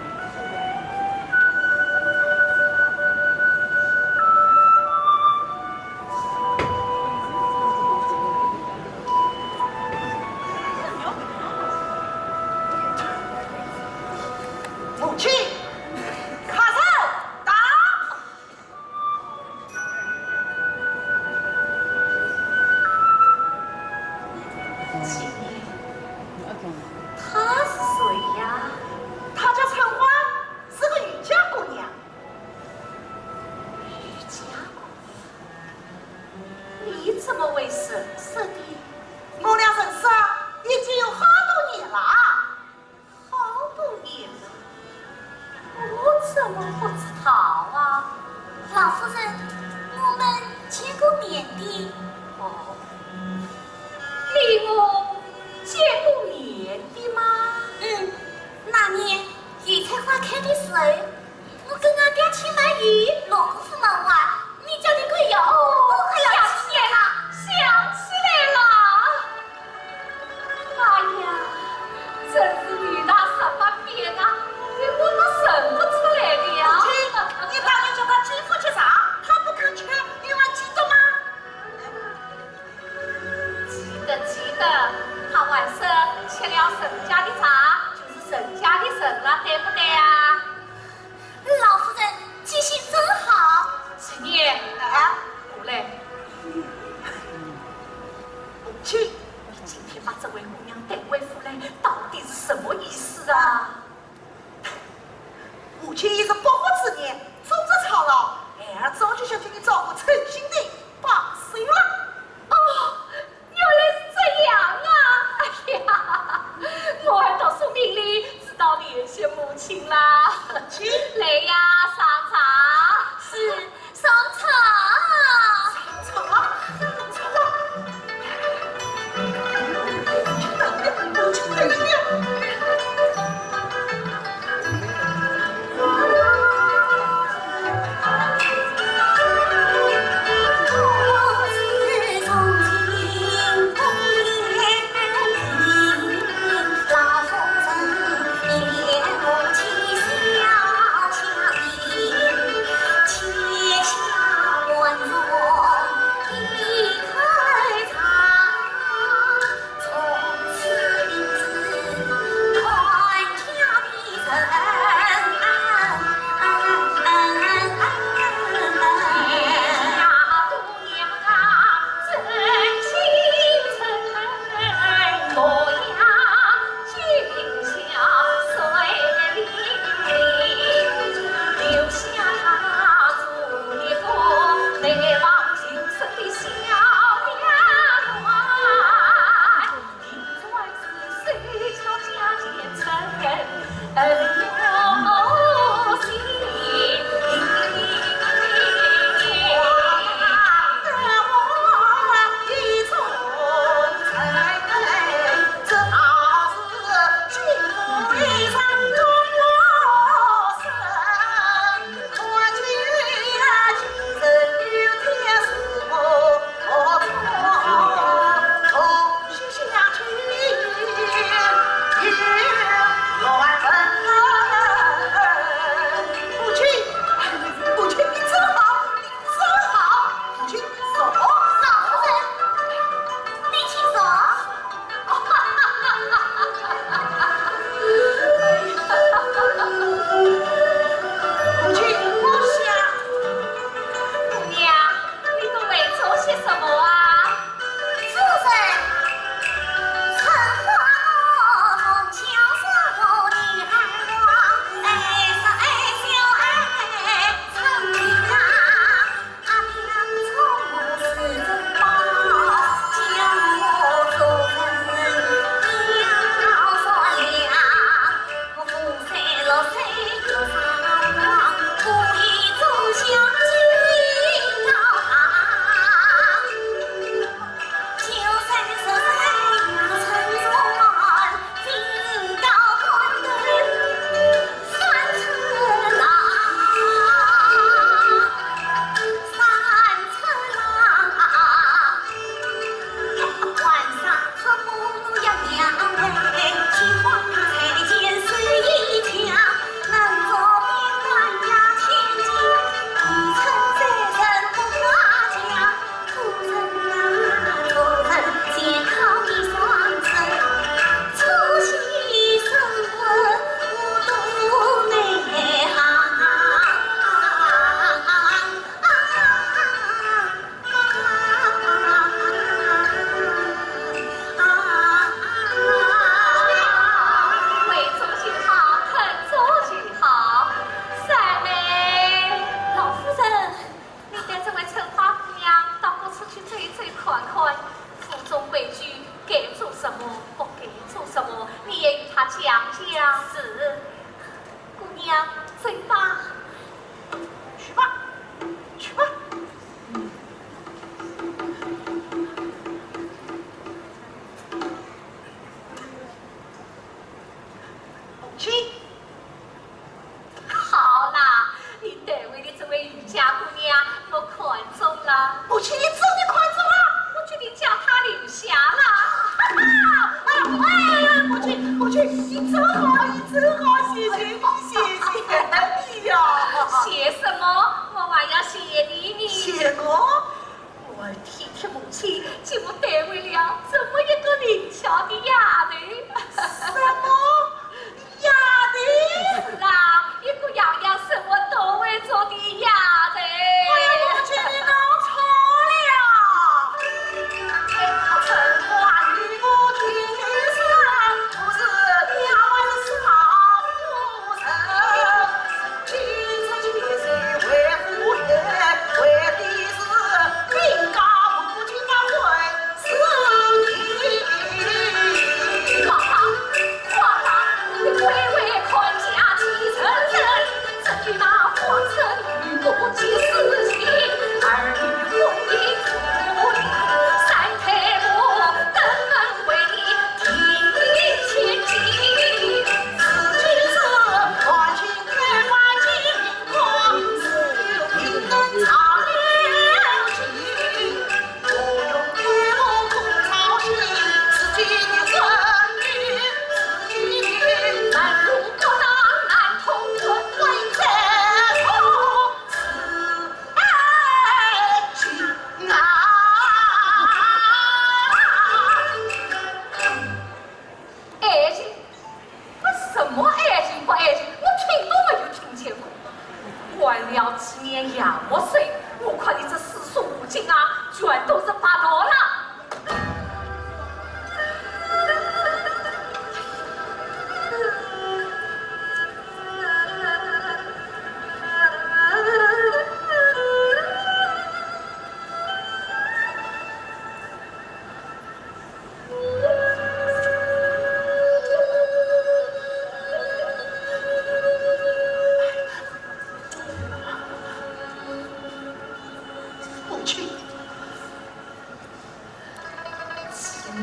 母亲，卡上打。他是谁呀？她叫陈欢，是个渔家姑娘。渔家姑娘，你怎么会认识的？我俩认识已经有好多年了。好多年了，我怎么不知道啊？老夫人，我们见过面的。哦，离我见过面的吗？那年油菜花开的时候，我跟俺爹去买鱼，路过府门外，你叫你快要，我快要去了。想起来了。哎呀，真是女大十八变啊，我都认不出来了呀。母亲，你当年叫他继父去茶，他不肯吃，你还记得吗？记得，他晚上吃了沈家的茶，就是沈家的人了，对不对啊？老夫人记性真好。几年？啊，过来，母亲，你今天把这位姑娘带回府来，到底是什么意思啊？母亲也是不惑之年，终日操劳，儿早就想替你照顾陈心的把岁了。哦，原来是这样啊！哎呀，我还到书命里知道联系母亲啦。亲，来呀，上茶。是上茶。走了，走了。母亲等你了。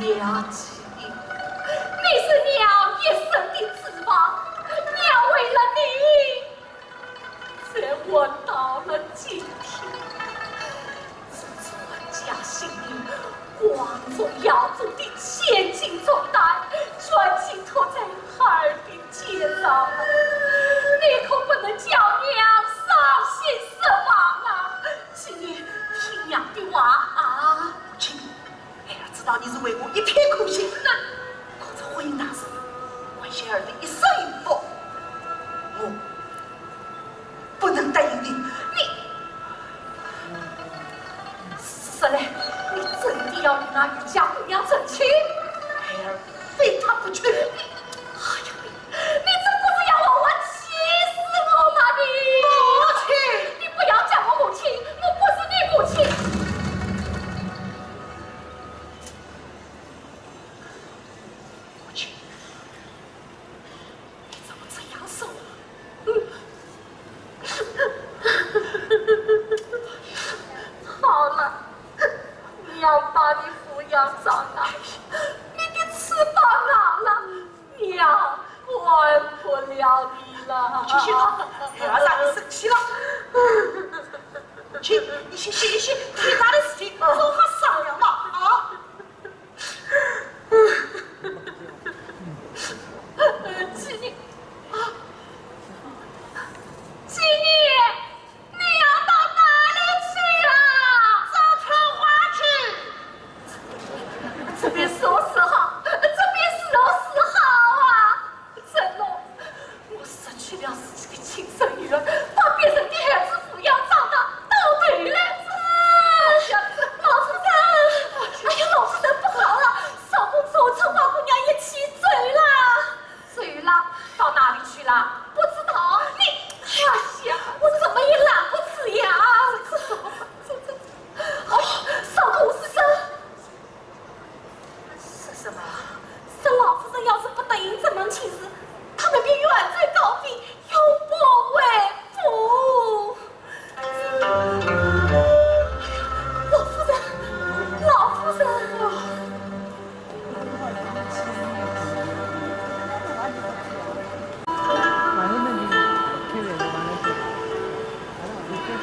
娘亲，你是娘一生的指望，娘为了你，才活到了今天。自作家兴命，光宗耀祖的千金重担，专心托在哈尔滨街上了，你可不能叫娘伤心失望啊！请你听娘的话啊！亲，哎呀，知道你是为我一片苦心，可是婚姻大事，关心儿的一生一福，我不能答应你。是嘞，你真的要与那余家姑娘成亲？孩儿非他不娶。哎呀，你这不是要我气死我吗？母亲，你不要叫我母亲，我不是你母亲。母亲，你怎么这样说？好了，娘把你抚养长大，你的翅膀长了，娘管不了你了。行了，孩儿让你生气了。母亲，你先歇一歇，其他的事情等他商量嘛啊。七妮，七妮，你要到哪里去啦？找春花去。这边是我4号，这边是我4号啊！真的，我失去了自己的亲生女儿，把别人的孩子抚养长大，都对了。哎呀，老夫人，哎呀，老夫人不好了，少公子和春花姑娘一起醉了。醉了？到哪里去了？不知道。你，哎呀，我怎么也拦不住呀！这怎么办？哦，少公子生。是什么？这老夫人要是不答应这门亲事，他们便远罪高飞，永不为夫。老夫人，老夫人。完了那就是特别的完了就，你这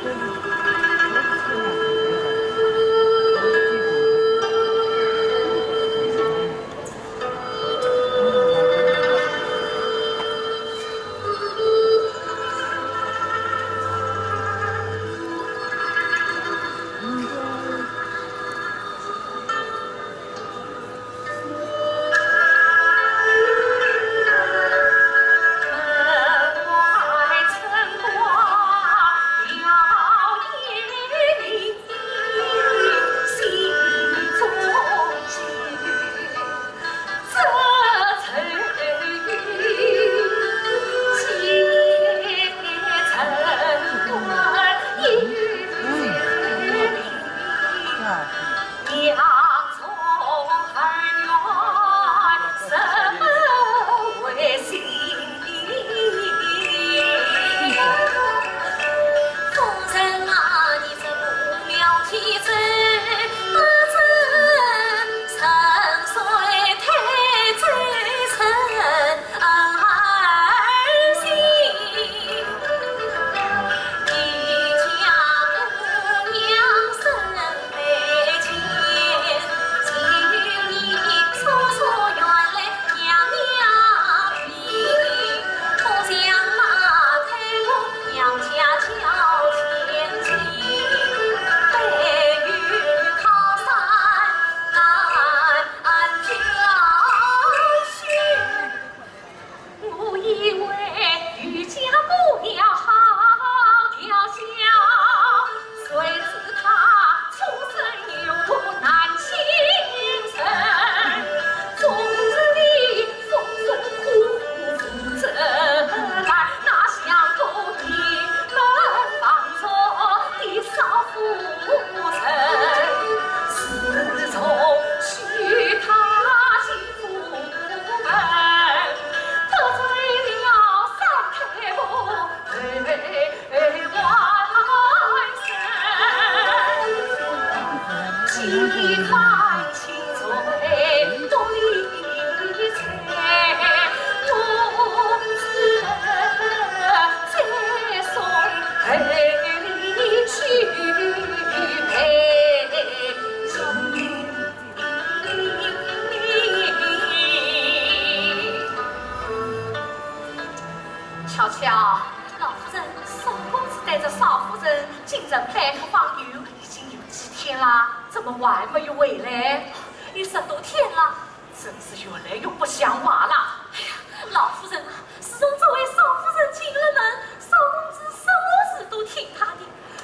天了！真是越来越不像话了。哎呀，老夫人啊，自从这位少夫人进了门，少公子什么事都听她的，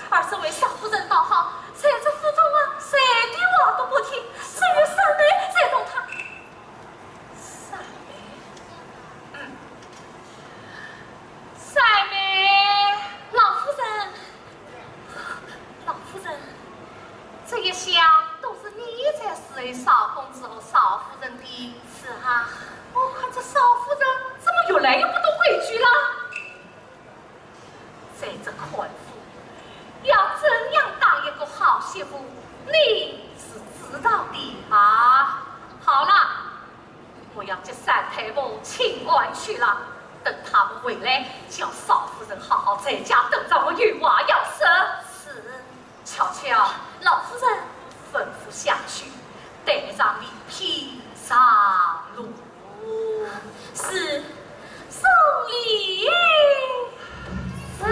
而这位少夫人倒好，在这府中啊，谁的话都不听，至于三妹才懂她。三妹，三妹，老夫人，老夫人，这一厢都是你在侍卫少公子和少夫人的。是啊，我看这少夫人怎么越来越不懂规矩了？在这宽府，要怎样当一个好媳妇，你是知道的啊。好了，我要接三太婆请官去了。等他们回来，叫少夫人好好在家等着我与娃要生。是，悄悄，老夫人吩咐下去，带上礼品上路。是，送礼。是。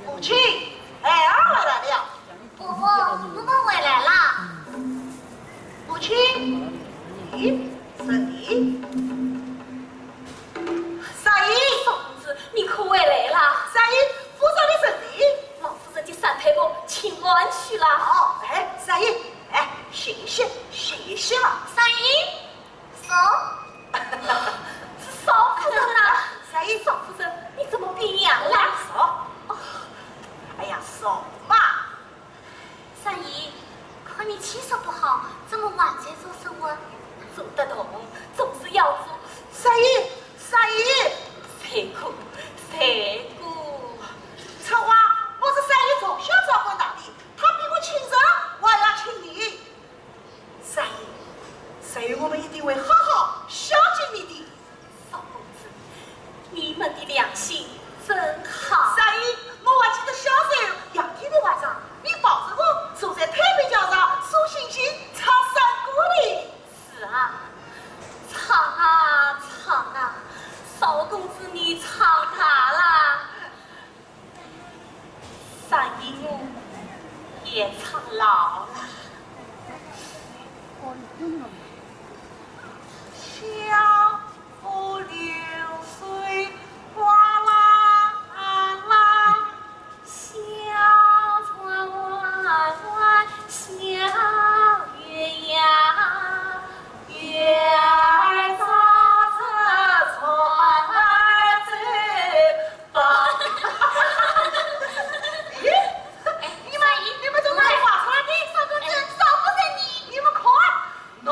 母亲，儿回来了。婆婆，我们回来了。母亲，你是你。三姨，少公子，你可回来了？三姨，府上的圣礼。老夫人的三太婆请安去了。好，哎，三姨，哎，谢谢，谢谢了。三姨，送。是少夫人呐。三姨，少夫人，你怎么变样了？少。哎呀，少嘛。三姨，看你气色不好，怎么晚才做手啊？做得动，总是要做。三姨，三姨，谁顾？谁顾？丑娃，我是三姨从小照顾大的，她比我亲生，我也要亲你。三姨，三姨，我们一定会好好孝敬你的。少公子，你们的良心真好。三姨，我还记得小时候阳天的晚上，你抱着我坐在太平桥上数星星，唱山歌的。是啊，唱啊唱啊，少公子你唱它啦。三姨我也唱老了。小河流水哗啦啦，小船弯弯，小月呀，月儿照着船儿走吧。咦，你们从哪里画出来的？少公子，少夫人你。你们看，喏，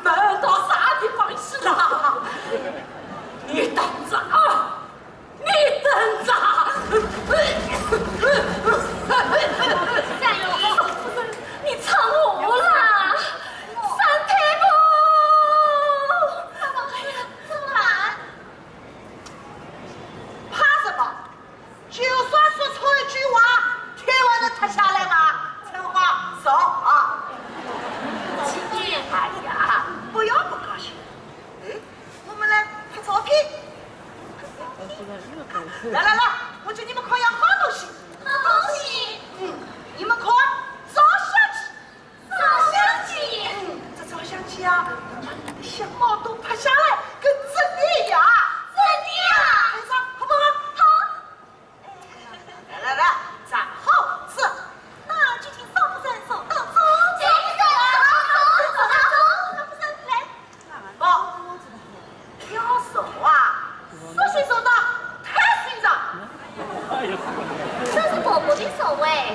门到啥地方去了？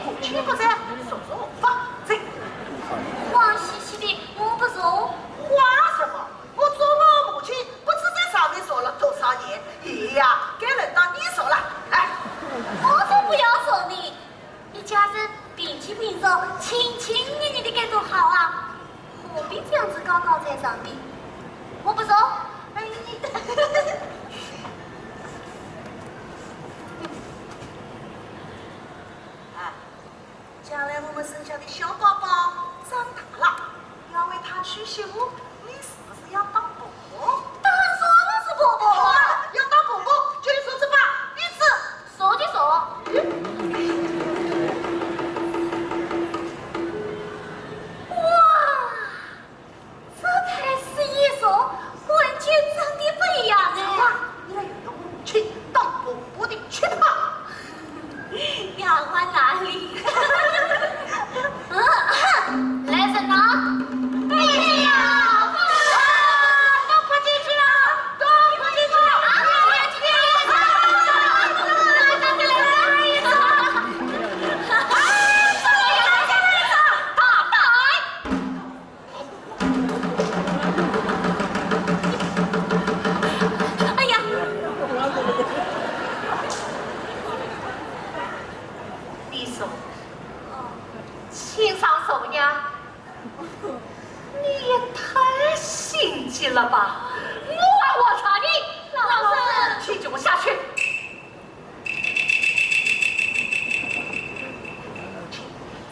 我去不在，说说放这。黄兮兮的，我不说。话什么？我做我母亲，不知在上面说了多少年，爷呀，该轮到你说了。来，我才不要说你，一家人平起平坐，亲亲热热的该多好啊！何必这样子高高在上的？我不说。哎，你。将来我们生下的小宝宝长大了，要为他娶媳妇，你是不是要当伯伯？当然说我是伯伯好啊！啊，要当伯伯就得说这话，女子。说就说。哇，这才是一说，完全长得不一样哎！你来用去当伯伯的去吧。要往哪里？来人呐！哎呀，都快进去了，都快进去了！哎呀！你说，亲上手呀？你也太心机了吧！我查你，老三，去就下去。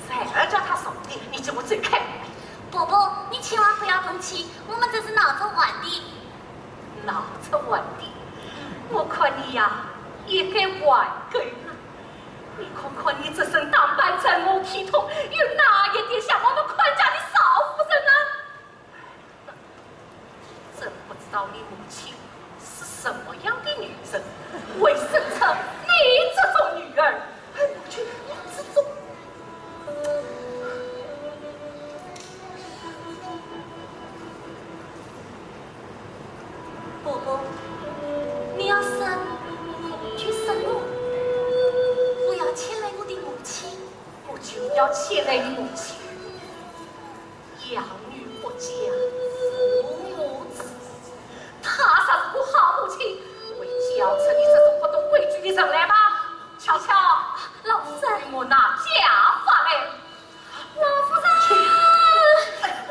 再儿叫他送你，你就我嘴开。伯伯，你千万不要动气，我们这是闹着玩的。闹着玩的，我看你呀，也该玩够了。你看看你这身打扮这么体统，有哪一点像我们宽家的少夫人呢？真不知道你母亲是什么样的女人，会生成你这种女儿。母亲，你这种。伯伯，你要生就生我，不要牵累我的母亲。我就要牵累你母亲。养女不嫁，父母子，她啥是个好母亲？会教成你这种不懂规矩的人来吗？瞧瞧，老夫人，我拿假发来。老夫人，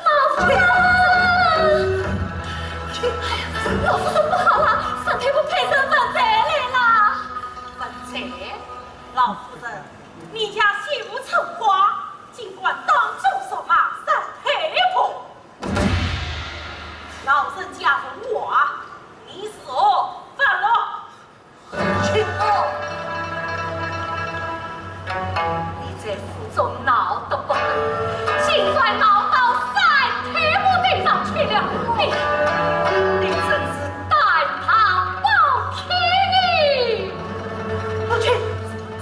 老夫人，老夫人不好了，上天不配身份债来了。文才，老夫人，你家媳妇成花，尽管当众说骂三太婆。老人家问我啊，你说反了？去哦！你在府中闹得不得，竟然闹到三太婆腿上去了，你真是胆大包天你！我去，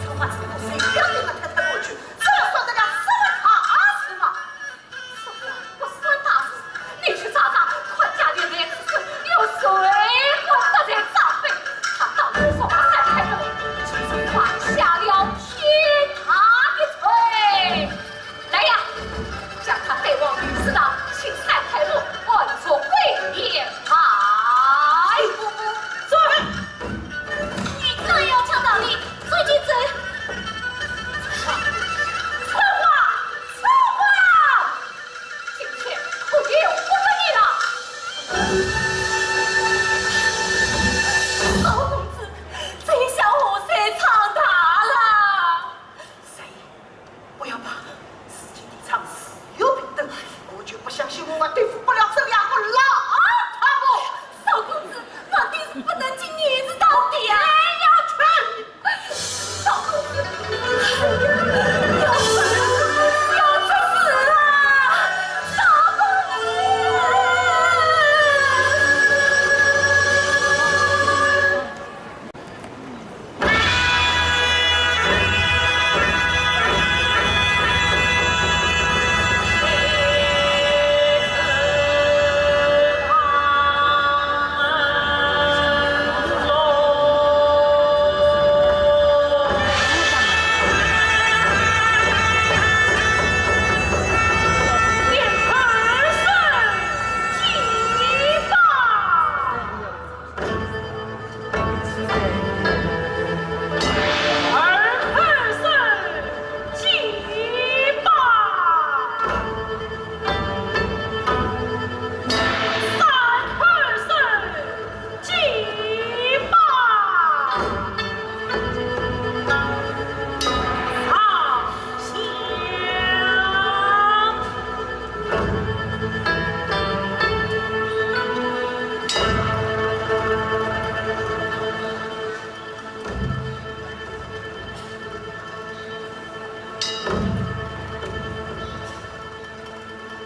这话怎么谁要跟他太太过去？这算得了什么大事吗？什么不算大事？你去查查，宽家院内之事有谁管得在长辈？他当初说他三太婆，就是犯下了天大的罪。来呀，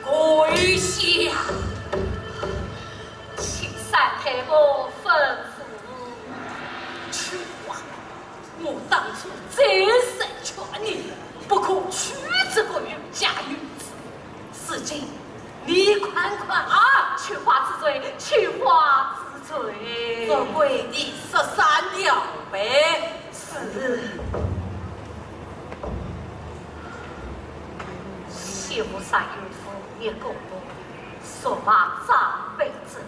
跪下，请三太婆吩咐。去吧，我当初再三劝你，不可娶这个渔家女子。如今你宽啊，去化之罪，去化之罪。这归你13条呗。是。媳妇三岳父也够多，说把长辈子，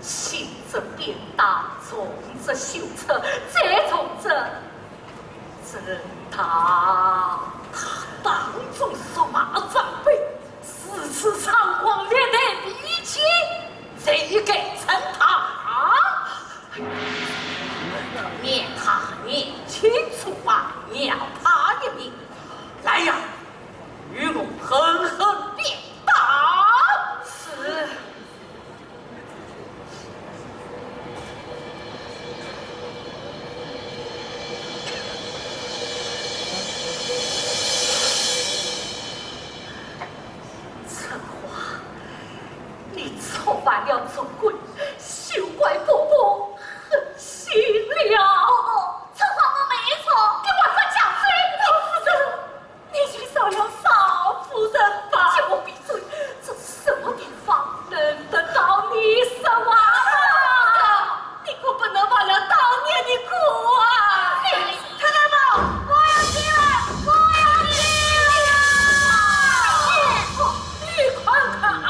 轻则鞭打，重则羞耻，再重则真他当众说骂长辈，4次猖狂连带逼亲，这该惩他。念他念清楚啊，要他一命。来呀，与我狠狠鞭打！是。陈华，你错犯了尊贵，休怪伯伯狠心了。陈华我没错，给我快讲嘴！老夫人，你去找了少夫人吧。叫我闭嘴！这是什么地方，轮得到你说话吗？你可不能忘了当年的苦啊！太太婆，我要进来，我要进来！你看看啊，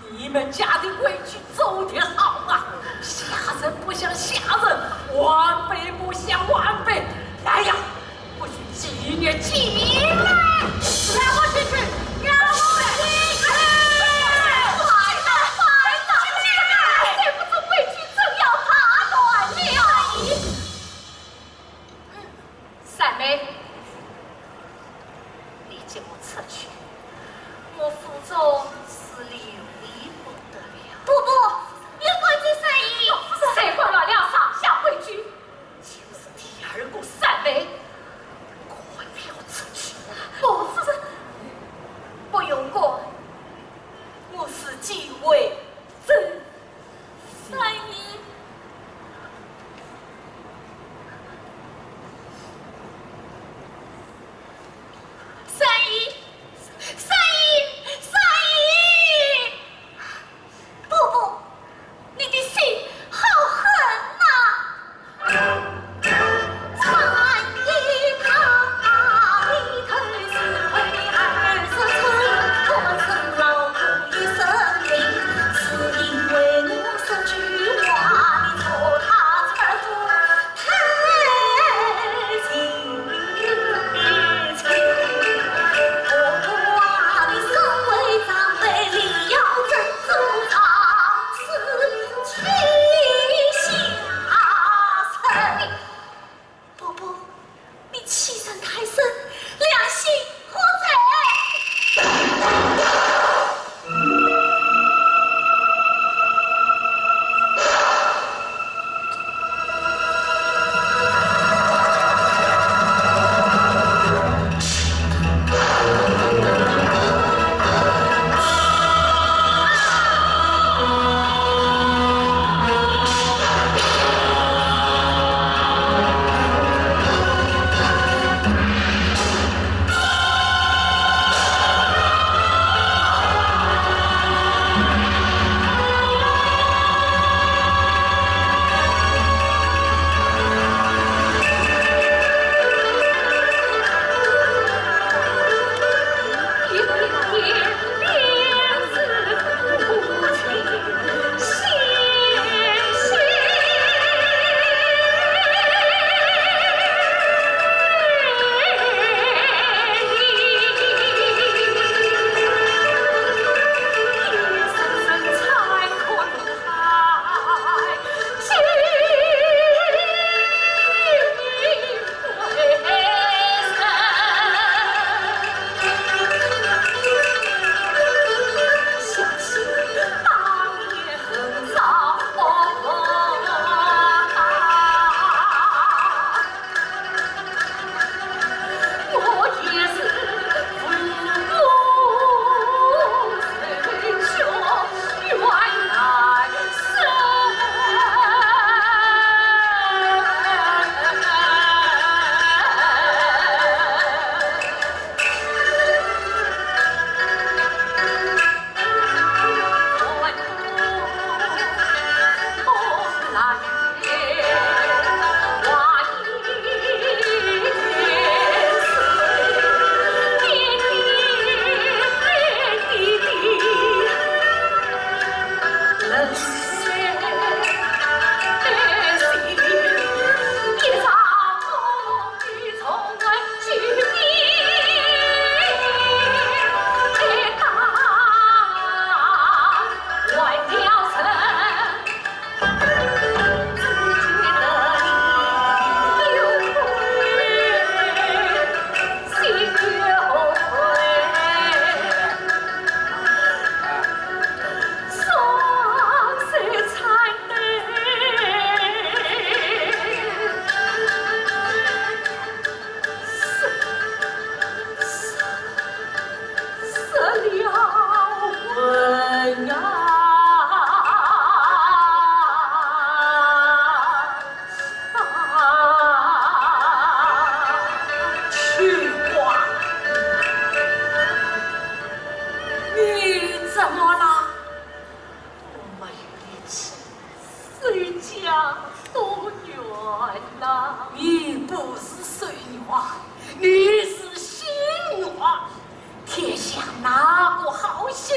你们家的规矩走得好啊，下人不像下人，晚辈不像晚辈。来呀，不许纪念纪念！让我进去，让我进去！快的，快的！再不走规矩，真要打乱了。三妹，你叫我撤去，我府中是留你不得了。不，有规矩随意。谁混乱了上下规矩？就是第二个三妹，快要出去！伯夫人，不用过，我是几位真三姨。三姨，三姨，三姨！不，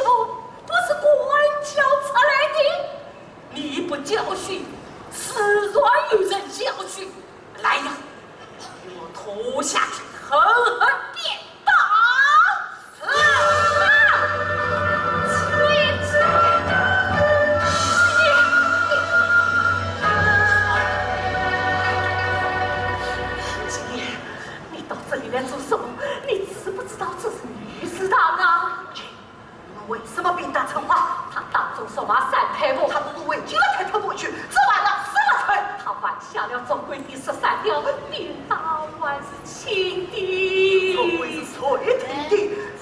妇不是管教出来的，你不教训，自然有人教训。来呀，我拖下去，狠狠鞭打！你到这里来做什么？你知不知道这是御史堂啊？你们为什么鞭打陈华？他当众说话3太婆，他不是违禁了抬头过去，这完了什么罪？他犯下了总规第13条，鞭打完是轻的。总归是随听的，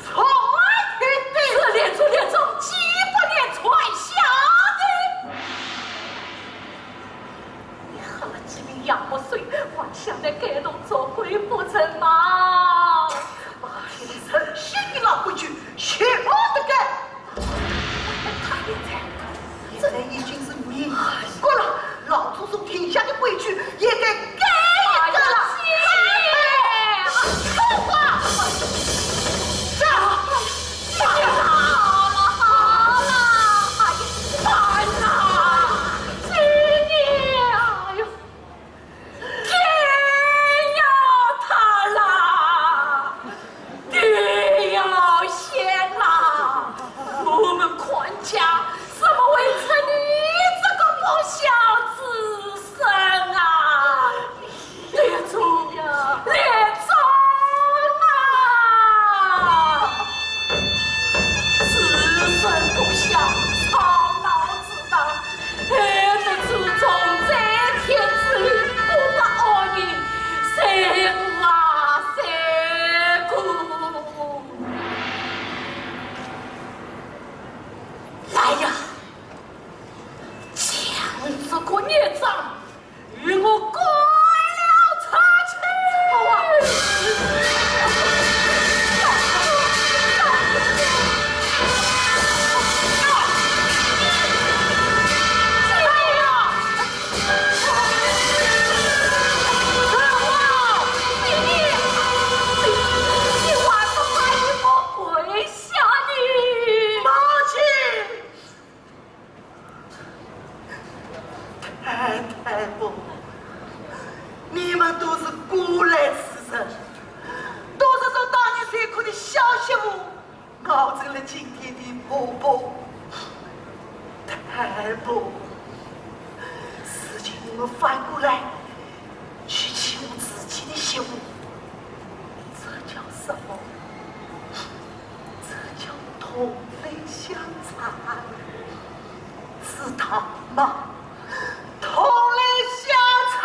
从来听的。是连出连中，几不连传下的。你喝了几瓶洋墨水，还想来给弄做鬼不成吗？马先生，心里老规矩，学我的干。现在已经是民国了，老祖宗定下的规矩也该改一改了。说话，这好了，哎呀，烦呐！今年，哎呦，天要塌啦，地要陷啦，我们宽家怎么会成你这个不孝之孙啊？列祖呀，列宗啊！子孙不孝，操劳之当，还得注重在天之灵，不得恶人，谁啊谁苦？来呀，将这个孽障与我归了他去！你还不快与我跪下你！母亲，太婆，你们都是古来之人，都是受当年辛苦的小媳妇熬成了今天的婆婆。太婆，事情你们反过来去欺负自己的媳妇，这叫什么？这叫同类相残，是他吗？同类相残。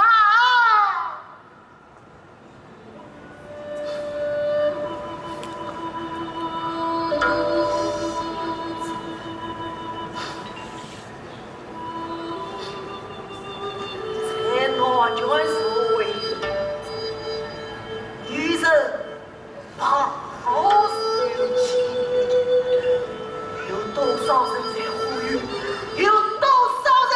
在我军社会，女人怕好事有气，有多少人在呼吁？有多少人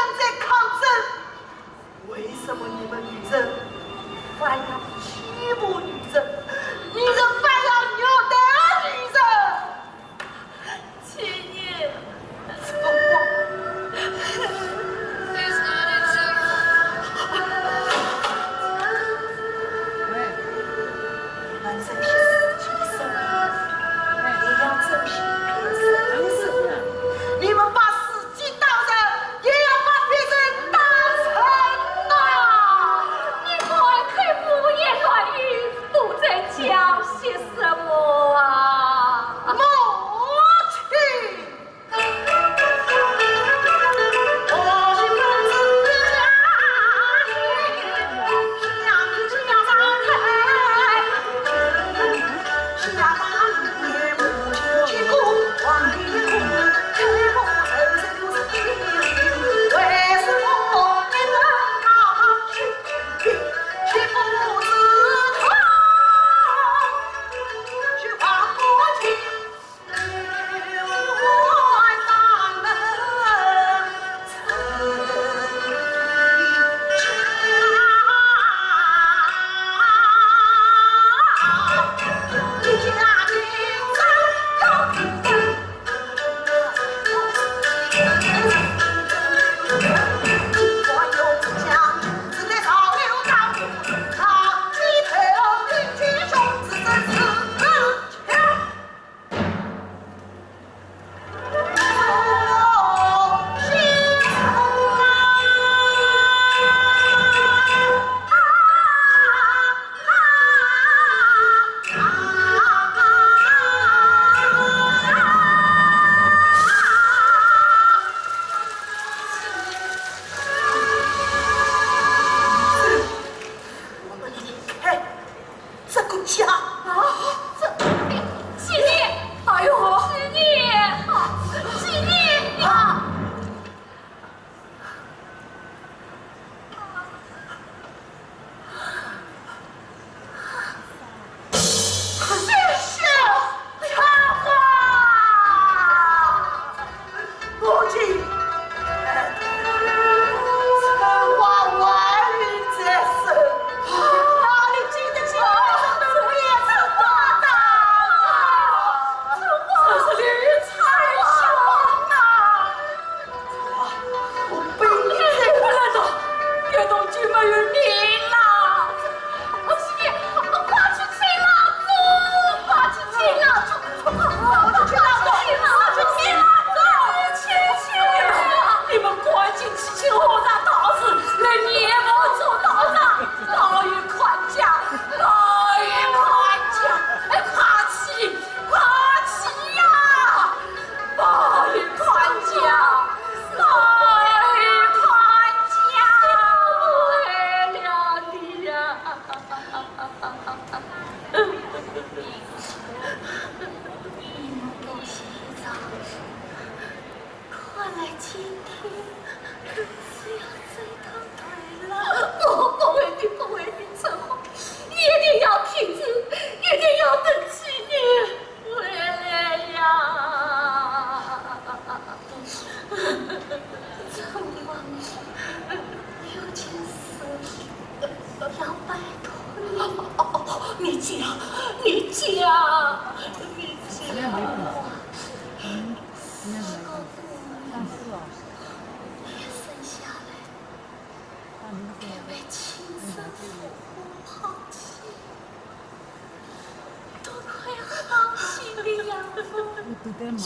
都得嘛呢。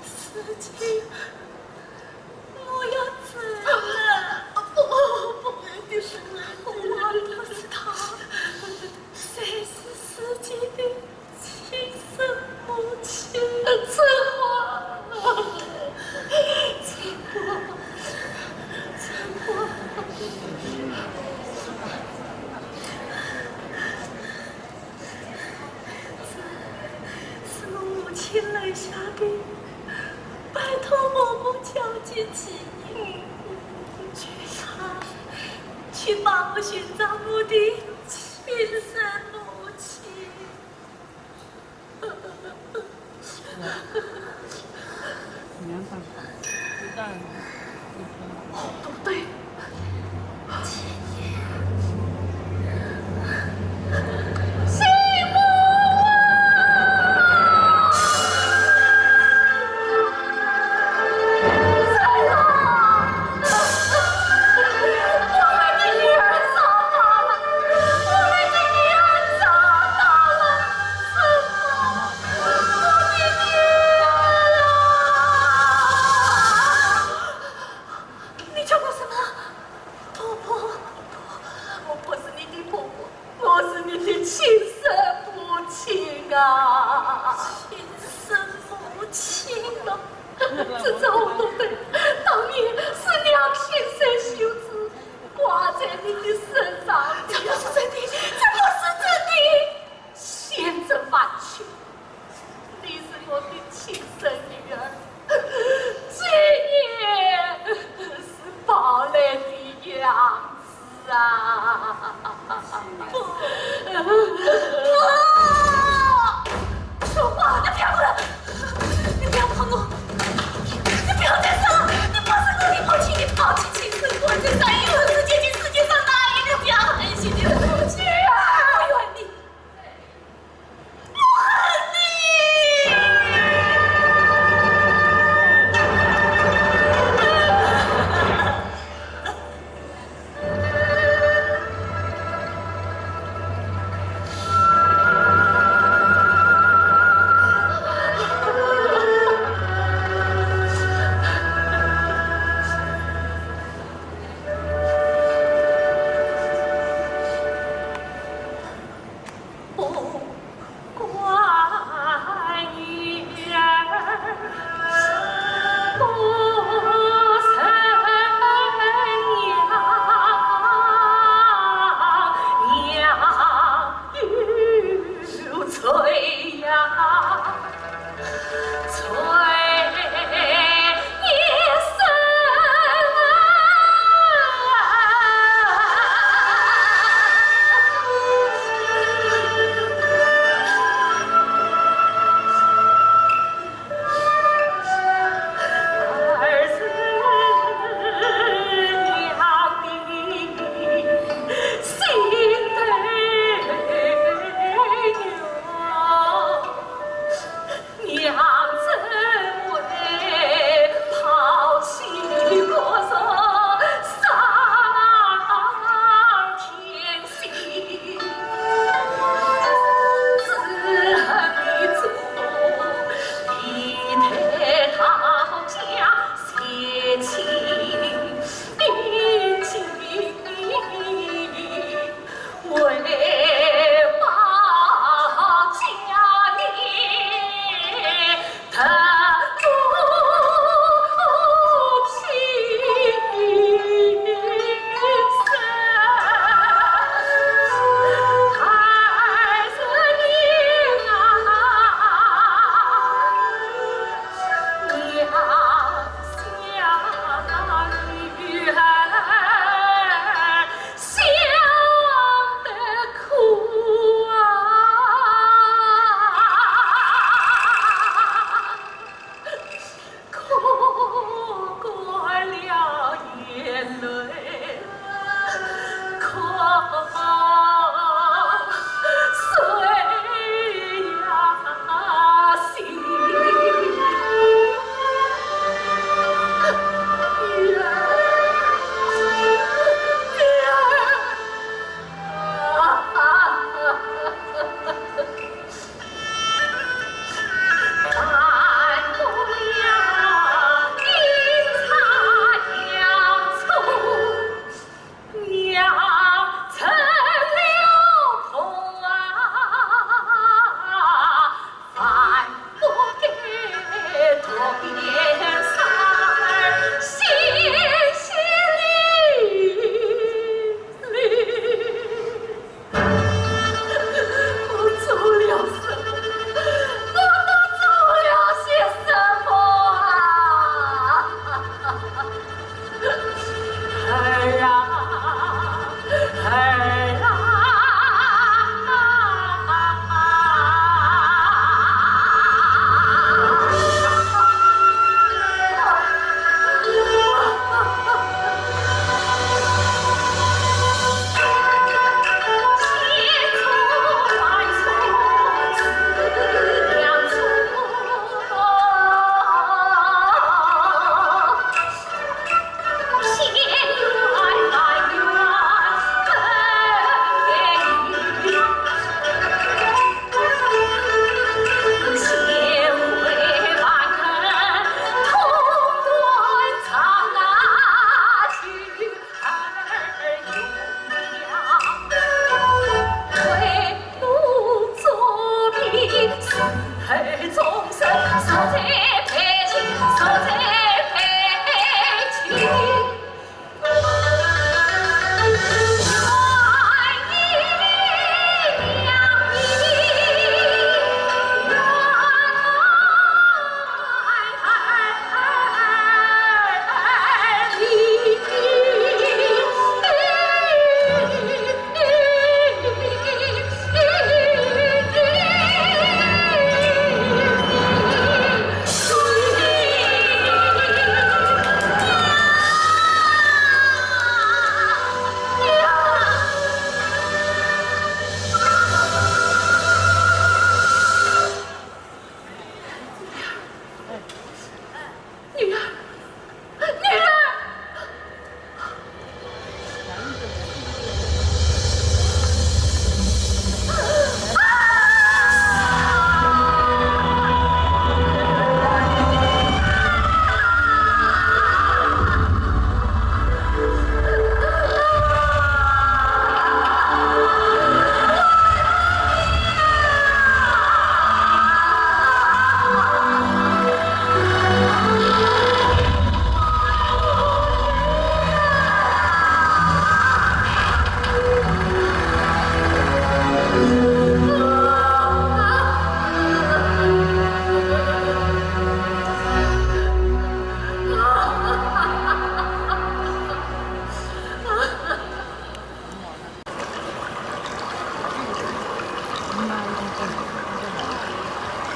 思琪，我要走了。不，你是我忘了是他，谁是思琪的亲生母亲？春花，春花，春花。是我母亲留下的，拜托我母交接纪念。去帮我寻找我的亲生母亲。没办法，一旦不对，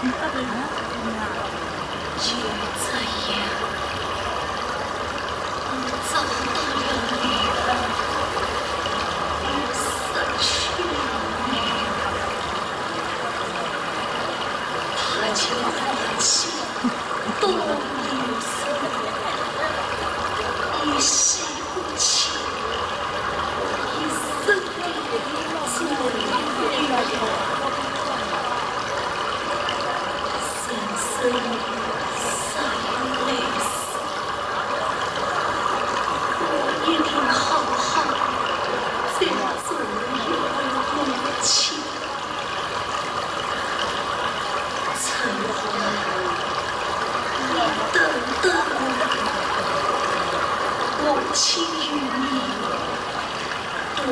就这样，我找到了你，又失去了你。他竟放弃多有生，一息不起，一生的罪孽。深深洒泪丝，我一定好好再做一位母亲。陈欢，你等等我，母亲与你多有